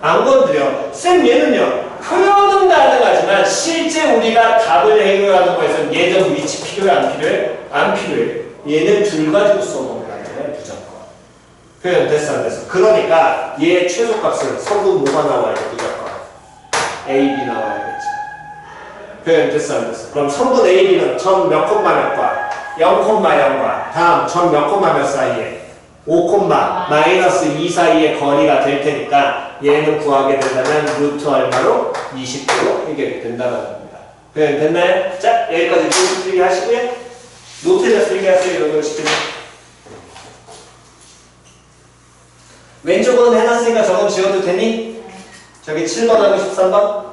안 건드려. 쌤 얘는요 표현은 가능하지만 실제 우리가 답을 해결하는 거에서는 예전 위치 필요해 안 필요해? 안 필요해. 얘는 줄 가지고 써먹는다는 거야 무조건. 표현 됐어 안 됐어? 그러니까 얘 최소값은 성분 뭐가 나와야 돼 무조건? A, B 나와야겠지. 표현 됐어 안 됐어? 그럼 성분 A, B는 점 몇 콤마 몇과 0,0과 다음 점 몇 콤마 몇 사이에 5, 마이너스 2 사이의 거리가 될 테니까 얘는 구하게 된다면 루트 얼마로? 20도로 해결이 된다는 겁니다. 표현 됐나요? 자, 여기까지 노트 풀기 하시고요. 노트에서 풀기 하세요. 이런 걸 시키면. 왼쪽은 해놨으니까 저건 지워도 되니? 저기 7번하고 13번?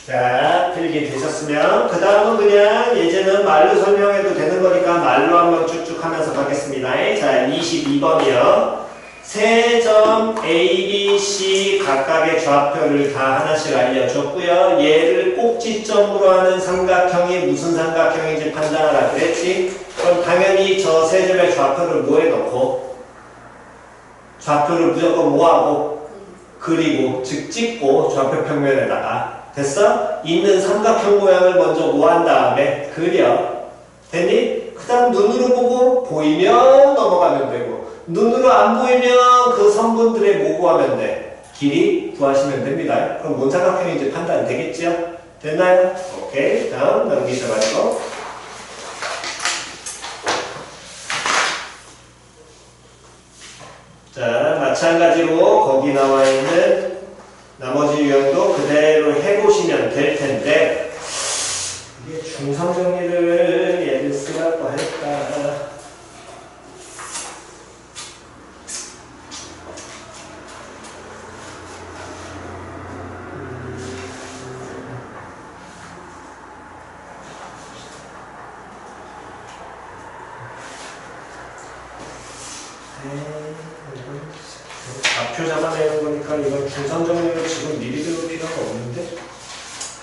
자, 필기 되셨으면 그 다음은 그냥 예제는 말로 설명해도 되는 거니까 말로 한번 쭉쭉 하면서 가겠습니다. 자, 22번이요. 세 점 A, B, C 각각의 좌표를 다 하나씩 알려줬고요. 얘를 꼭지점으로 하는 삼각형이 무슨 삼각형인지 판단하라 그랬지. 그럼 당연히 저 세 점의 좌표를 뭐에 넣고 좌표를 무조건 뭐하고 그리고 즉 찍고 좌표 평면에다가 됐어? 있는 삼각형 모양을 먼저 뭐한 다음에 그려. 됐니? 그 다음 눈으로 보고 보이면 넘어가면 되고 눈으로 안 보이면 그 선분들의 뭐 구하면 돼? 길이 구하시면 됩니다. 그럼 뭔 삼각형인지 판단 되겠죠? 됐나요? 오케이. 다음 넘기셔가지고 자, 마찬가지로 거기 나와 있는 나머지 유형도 그대로 해보시면 될 텐데 이게 중성 정리를 예를 쓰라고 할까? 좌표 잡아내는 거니까 이건 중성 정리를 지금 미리 들을 필요가 없는데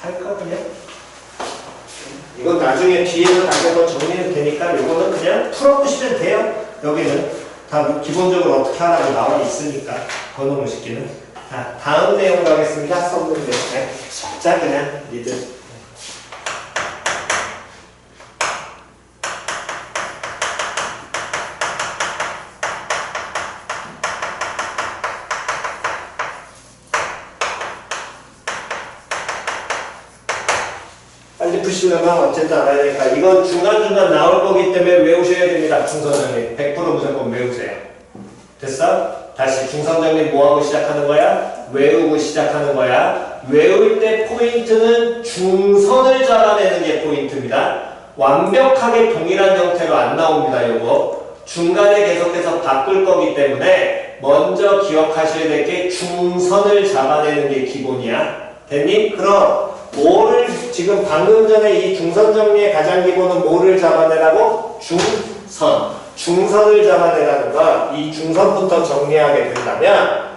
할까 그냥? 이건 나중에 뒤에서 다시 한번 정리해도 되니까 이거는 그냥 풀어보시면 돼요. 여기는 다 기본적으로 어떻게 하라고 나와 있으니까 번호를 시키는. 자, 다음 내용 가겠습니다. 선문 내용. 자, 그냥 니들. 빨리 푸시려면 어쨌든 알아야 되니까 이건 중간중간 나올 거기 때문에 외우셔야 됩니다. 중선정리 100% 무조건 외우세요. 됐어? 다시 중선정리 뭐하고 시작하는 거야? 외우고 시작하는 거야. 외울 때 포인트는 중선을 잡아내는 게 포인트입니다. 완벽하게 동일한 형태로 안 나옵니다. 요거 중간에 계속해서 바꿀 거기 때문에 먼저 기억하셔야 될 게 중선을 잡아내는 게 기본이야. 됐니? 그럼 뭐를 지금 방금 전에 이 중선 정리의 가장 기본은 뭐를 잡아내라고? 중선. 중선을 잡아내라는 건 이 중선부터 정리하게 된다면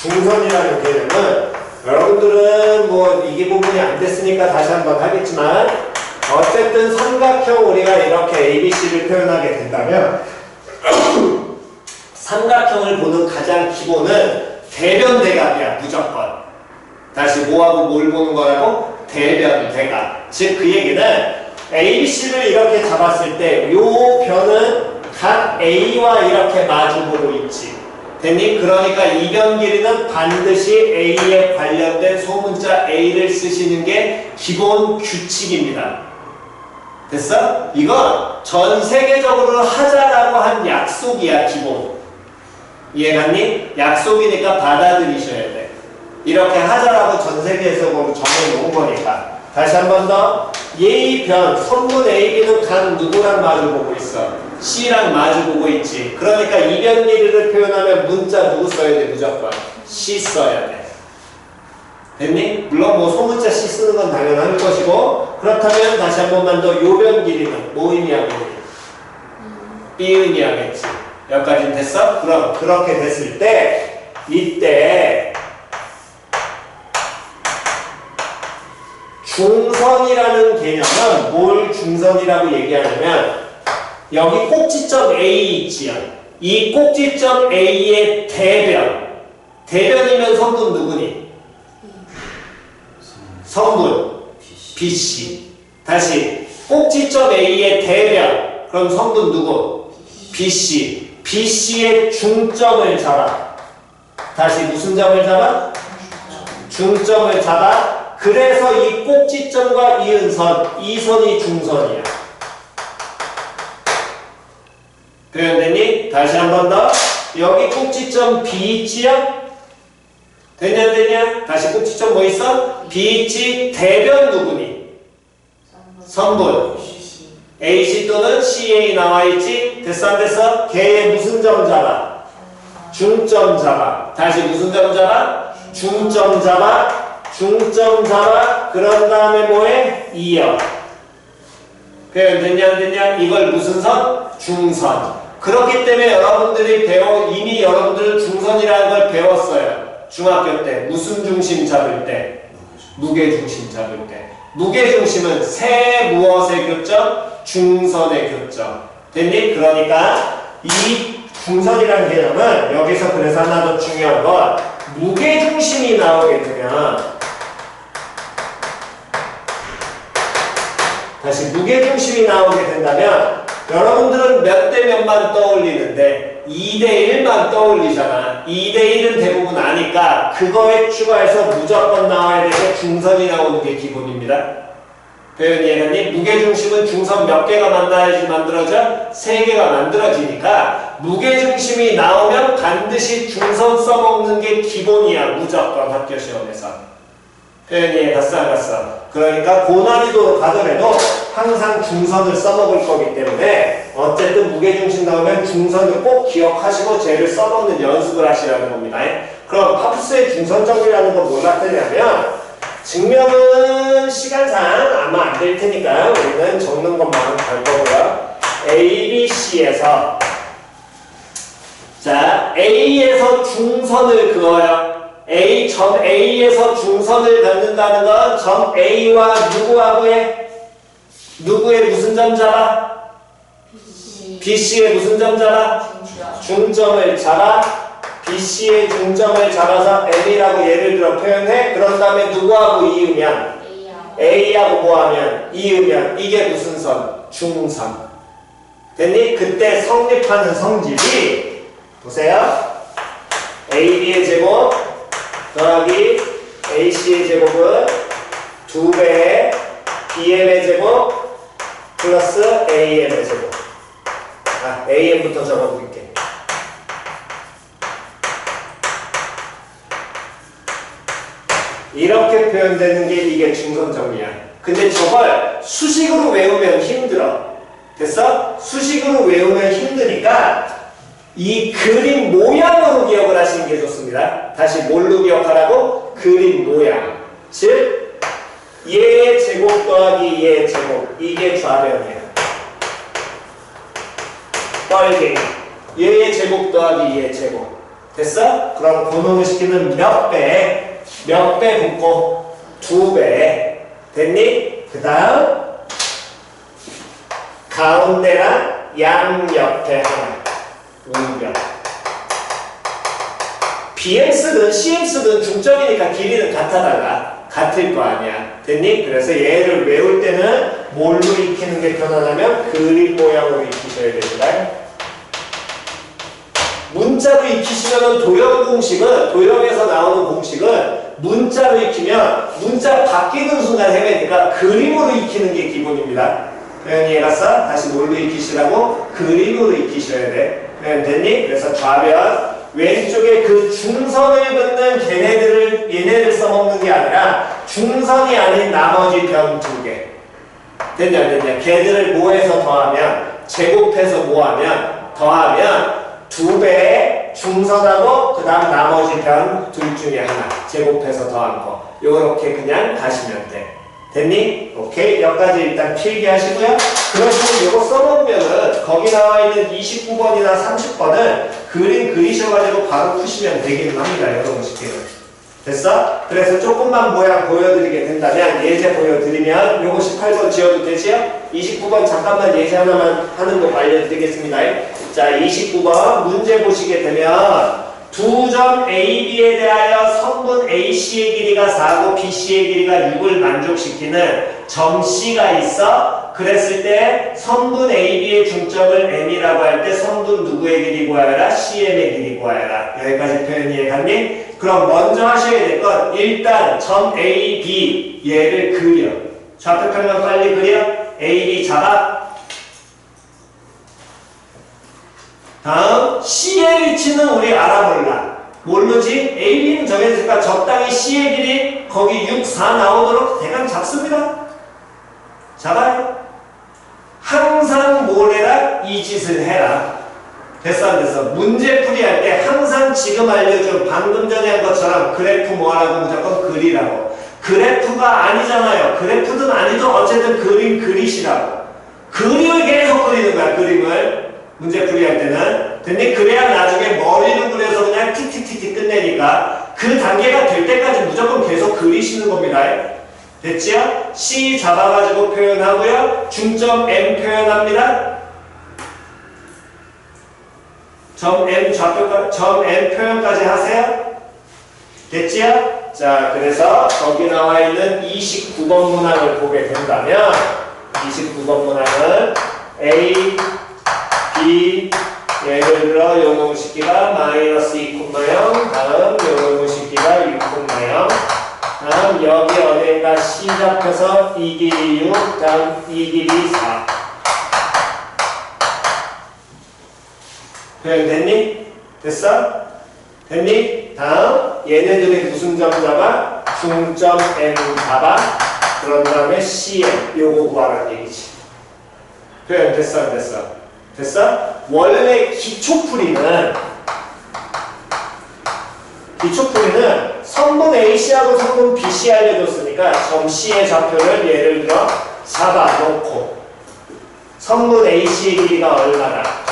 중선이라는 개념은 여러분들은 뭐 이게 부분이 안 됐으니까 다시 한번 하겠지만 어쨌든 삼각형 우리가 이렇게 ABC를 표현하게 된다면 삼각형을 보는 가장 기본은 대변 대각이야 무조건. 다시 뭐하고 뭘 보는 거라고? 대변 대각. 즉 그 얘기는 ABC를 이렇게 잡았을 때 요 변은 각 A와 이렇게 마주보고 있지. 됐니? 그러니까 이 변 길이는 반드시 A에 관련된 소문자 A를 쓰시는 게 기본 규칙입니다. 됐어? 이건 전 세계적으로 하자라고 한 약속이야 기본. 이해갔니? 약속이니까 받아들이셔야 돼. 이렇게 하자라고 전 세계에서 정해놓은 거니까. 다시 한 번 더. 얘의 변, 선분 AB는 각 누구랑 마주보고 있어? C랑 마주보고 있지. 그러니까 이 변 길이를 표현하면 문자 누구 써야 돼? 무조건 C 써야 돼. 됐니? 물론 뭐 소문자 C 쓰는 건 당연한 것이고 그렇다면 다시 한 번만 더 요 변 길이는 뭐 의미하겠니? B 의미하겠지. 여기까지는 됐어? 그럼 그렇게 됐을 때 이때 중선이라는 개념은 뭘 중선이라고 얘기하냐면 여기 꼭지점 A 있지요. 이 꼭지점 A의 대변이면 성분 누구니? 성분 BC. 다시 꼭지점 A의 대변 그럼 성분 누구? BC. BC의 중점을 잡아. 다시 무슨 점을 잡아? 중점을 잡아. 그래서 이 꼭지점과 이은 선, 이 선이 중선이야. 표현됐니? 다시 한 번 더. 여기 꼭지점 B 있지요? 되냐 되냐? 다시 꼭지점 뭐 있어? B 있지? 대변 누구니? 선분. AC 또는 CA 나와 있지? 됐어 안 됐어? 걔의 무슨 점 잡아? 중점 잡아. 다시 무슨 점 잡아? 중점 잡아. 중점 잡아. 그런 다음에 뭐해? 이어. 표현 됐냐 안 됐냐? 이걸 무슨 선? 중선. 그렇기 때문에 여러분들이 이미 여러분들은 중선이라는 걸 배웠어요. 중학교 때. 무슨 중심 잡을 때? 무게 중심 잡을 때. 무게 중심은 세 무엇의 교점? 중선의 교점. 됐니? 그러니까 이 중선이라는 개념은 여기서 그래서 하나 더 중요한 건 무게 중심이 나오게 되면 다시 무게중심이 나오게 된다면 여러분들은 몇 대 몇만 떠올리는데 2대 1만 떠올리잖아. 2대 1은 대부분 아니까 그거에 추가해서 무조건 나와야 되고 중선이 나오는 게 기본입니다. 표현 이해했니? 무게중심은 중선 몇 개가 만나야지 만들어져? 3개가 만들어지니까 무게중심이 나오면 반드시 중선 써먹는 게 기본이야. 무조건 학교 시험에서. 표현이 갔어 안 갔어? 그러니까 고난이도로 가더라도 항상 중선을 써먹을 거기 때문에 어쨌든 무게중심 나오면 중선을 꼭 기억하시고 쟤를 써먹는 연습을 하시라는 겁니다. 그럼 파푸스의 중선 정리라는 건 몰랐더냐면 증명은 시간상 아마 안 될 테니까 우리는 적는 것만 갈 거고요. A, B, C에서 자 A에서 중선을 그어요. 점 A에서 중선을 갖는다는 건 점 A와 누구하고의? 누구의 무슨 점 잡아? BC의 무슨 점 잡아? 중점을 잡아. BC의 중점을 잡아서 M이라고 예를 들어 표현해. 그런 다음에 누구하고 이으면? A하고 뭐하면? 이으면 이게 무슨 선? 중선. 됐니? 그때 성립하는 성질이 보세요. AB의 제곱 더하기 AC의 제곱은 2배의 BM의 제곱 플러스 AM의 제곱. AM부터 적어드릴게. 이렇게 표현되는 게 이게 중선 정리야. 근데 저걸 수식으로 외우면 힘들어. 됐어? 수식으로 외우면 힘드니까 이 그림 모양으로 기억을 하시는 게 좋습니다. 다시 뭘로 기억하라고? 그림 모양. 즉 얘의 제곱 더하기 얘의 제곱. 이게 좌변이야. 뻘갱이. 얘의 제곱 더하기 얘의 제곱. 됐어? 그럼 분홍을 시키는 몇 배? 몇 배 붙고? 2배. 됐니? 그 다음 가운데랑 양옆에 하나. 우변. BM 쓰든 CM 쓰든 중점이니까 길이는 같아달라. 같을 거 아니야. 됐니? 그래서 얘를 외울 때는 뭘로 익히는 게 편하냐면 그림 모양으로 익히셔야 됩니다. 문자로 익히시면 도형 공식은, 도형에서 나오는 공식은 문자로 익히면 문자 바뀌는 순간 헤매니까 그림으로 익히는 게 기본입니다. 표현 이해갔어? 다시 뭘로 익히시라고? 그림으로 익히셔야 돼. 표현 됐니? 그래서 좌변 왼쪽에 그 중선을 긋는 얘네를 써먹는 게 아니라 중선이 아닌 나머지 변 2개. 됐냐 안 됐냐? 걔들을 뭐해서 더하면 제곱해서 뭐하면 더하면 2배의 중선하고 그 다음 나머지 변 둘 중에 하나 제곱해서 더한 거. 요렇게 그냥 가시면 돼. 됐니? 오케이. 여기까지 일단 필기하시고요. 그러시면 이거 써놓으면은 거기 나와 있는 29번이나 30번은 그림 그리셔가지고 바로 푸시면 되기는 합니다. 여러분 식기는. 됐어? 그래서 조금만 모양 보여드리게 된다면 예제 보여드리면 요거 18번 지워도 되지요? 29번 잠깐만 예제 하나만 하는 거 알려드리겠습니다. 자, 29번 문제 보시게 되면 두 점 AB에 대하여 선분 AC의 길이가 4고 BC의 길이가 6을 만족시키는 점 C가 있어. 그랬을 때 선분 AB의 중점을 M이라고 할 때 선분 누구의 길이 구하여라? CM의 길이 구하여라. 여기까지 표현 이해갔니? 그럼 먼저 하셔야 될 건 일단 점 AB 얘를 그려. 좌표평면 빨리 그려. AB 잡아. 다음 C의 위치는 우리 알아볼라. 모르지? AB는 정해졌으니까 적당히 C의 길이 거기 6, 4 나오도록 대강 잡습니다. 잡아요. 항상 뭘 해라? 이 짓을 해라. 됐어 안 됐어? 문제 풀이할 때 항상 지금 알려준 방금 전에 한 것처럼 그래프 뭐하라고 무조건 그리라고. 그래프가 아니잖아요. 그래프든 아니든 어쨌든 그림 그리시라고. 그림을 계속 그리는 거야. 그림을 문제 풀이할 때는. 근데 그래야 나중에 머리를 그려서 그냥 틱틱틱틱 끝내니까 그 단계가 될 때까지 무조건 계속 그리시는 겁니다. 됐지요? C 잡아가지고 표현하고요. 중점 M 표현합니다. 점 M 표현까지 하세요. 됐지요? 자, 그래서 거기 나와 있는 29번 문항을 보게 된다면 29번 문항은 A, B, 예를 들어 요놈식기가 마이너스 2,0 다음 요놈식기가 6,0 다음 여기 어딘가 C 잡혀서 이 길이 6 다음 이 길이 4 표현 됐니? 됐어? 됐니? 다음 얘네들이 무슨 점 잡아? 중점 M 잡아. 그런 다음에 CM 요거 구하라는 얘기지. 표현 됐어 안 됐어? 됐어? 원래 기초풀이는 선분 AC하고 선분 BC 알려줬으니까 점 C의 좌표를 예를 들어 잡아놓고 선분 AC의 길이가 얼마나?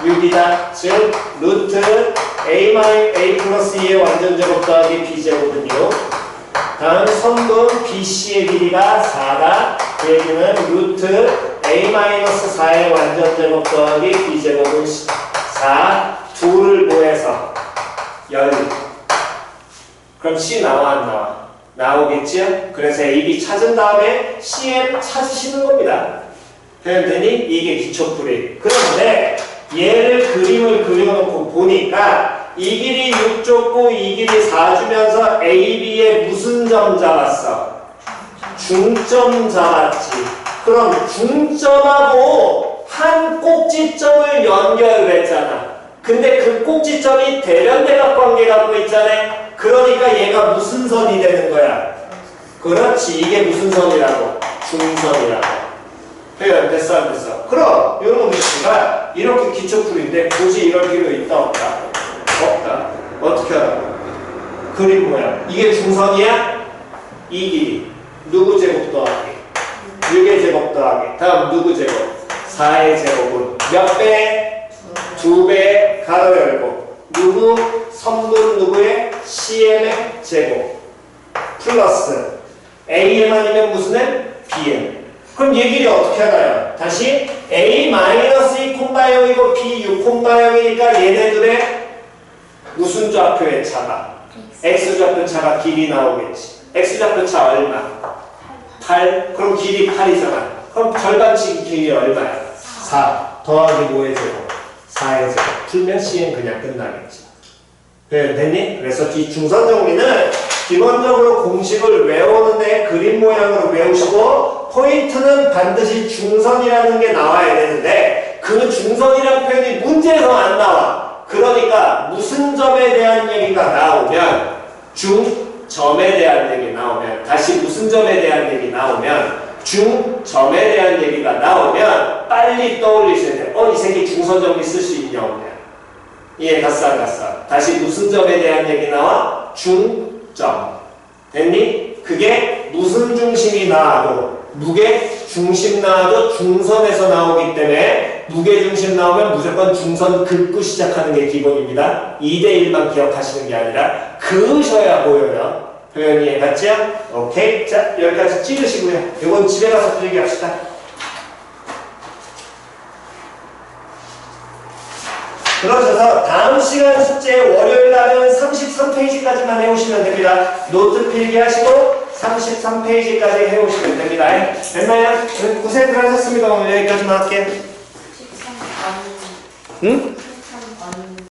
6이다. 즉 루트 A 플러스 2의 완전제곱 더하기 B제곱은 6. 다음 선분 BC의 길이가 4다. 그 얘기는 루트 A-4의 완전제곱 더하기 B제곱은 4. 둘을 구해서 16. 그럼 C 나와 안 나와? 나오겠지요? 그래서 AB 찾은 다음에 CM 찾으시는 겁니다. 표현되니? 이게 기초풀이. 그런데 얘를 그림을 그려놓고 보니까 이 길이 6 줬고 이 길이 4 주면서 AB에 무슨 점 잡았어? 중점 잡았지. 그럼 중점하고 한 꼭지점을 연결을 했잖아. 근데 그 꼭지점이 대변대각 관계 갖고 있잖아. 그러니까 얘가 무슨 선이 되는 거야? 그렇지. 이게 무슨 선이라고? 중선이라고. 표현 됐어 안 됐어? 그럼 이런 우리가 이렇게 기초풀인데 굳이 이럴 필요 있다 없다? 없다. 어떻게 하라고? 그림 모양. 이게 중선이야? 이 길이 누구 제곱 더하기? 6의 제곱 더하기. 다음 누구 제곱? 4의 제곱은 몇 배? 2배 가로 열고 누구? 선분 누구의? CM의 제곱 플러스 AM 아니면 무슨 M? BM. 그럼 얘 길이 어떻게 하나요? 다시 A-2,0이고 B 6,0이니까 얘네들의 무슨 좌표의 차가? X좌표 차가 길이 나오겠지. X좌표 차 얼마? 8. 그럼 길이 8이잖아. 그럼 절반치기 길이 얼마야? 4. 더하기 5의 제곱. 4의 제곱. 풀면 C는 그냥 끝나겠지. 됐니? 그래서 이 중선 정리는 기본적으로 공식을 외우는데 그림 모양으로 외우시고 포인트는 반드시 중선이라는 게 나와야 되는데 그 중선이라는 표현이 문제에서 안 나와. 그러니까 무슨 점에 대한 얘기가 나오면 중점에 대한 얘기 나오면 다시 무슨 점에 대한 얘기 나오면 중점에 대한 얘기가 나오면 빨리 떠올리셔야 돼. 이 새끼 중선 정리 쓸 수 있냐 없냐. 이해 갔어 안 갔어? 다시 무슨 점에 대한 얘기 나와? 중점. 됐니? 그게 무슨 중심이 나와도 무게 중심 나와도 중선에서 나오기 때문에 무게 중심 나오면 무조건 중선 긋고 시작하는 게 기본입니다. 2대1만 기억하시는 게 아니라 그으셔야 보여요. 표현이 이해 갔죠? 오케이. 자, 여기까지 찍으시고요. 이건 집에 가서 풀기 합시다. 그러셔서 다음 시간 숙제 월요일 날은 33페이지까지만 해오시면 됩니다. 노트 필기하시고 33페이지까지 해오시면 됩니다. 됐나요? 고생들 하셨습니다. 오늘 여기까지만 할게요. 응?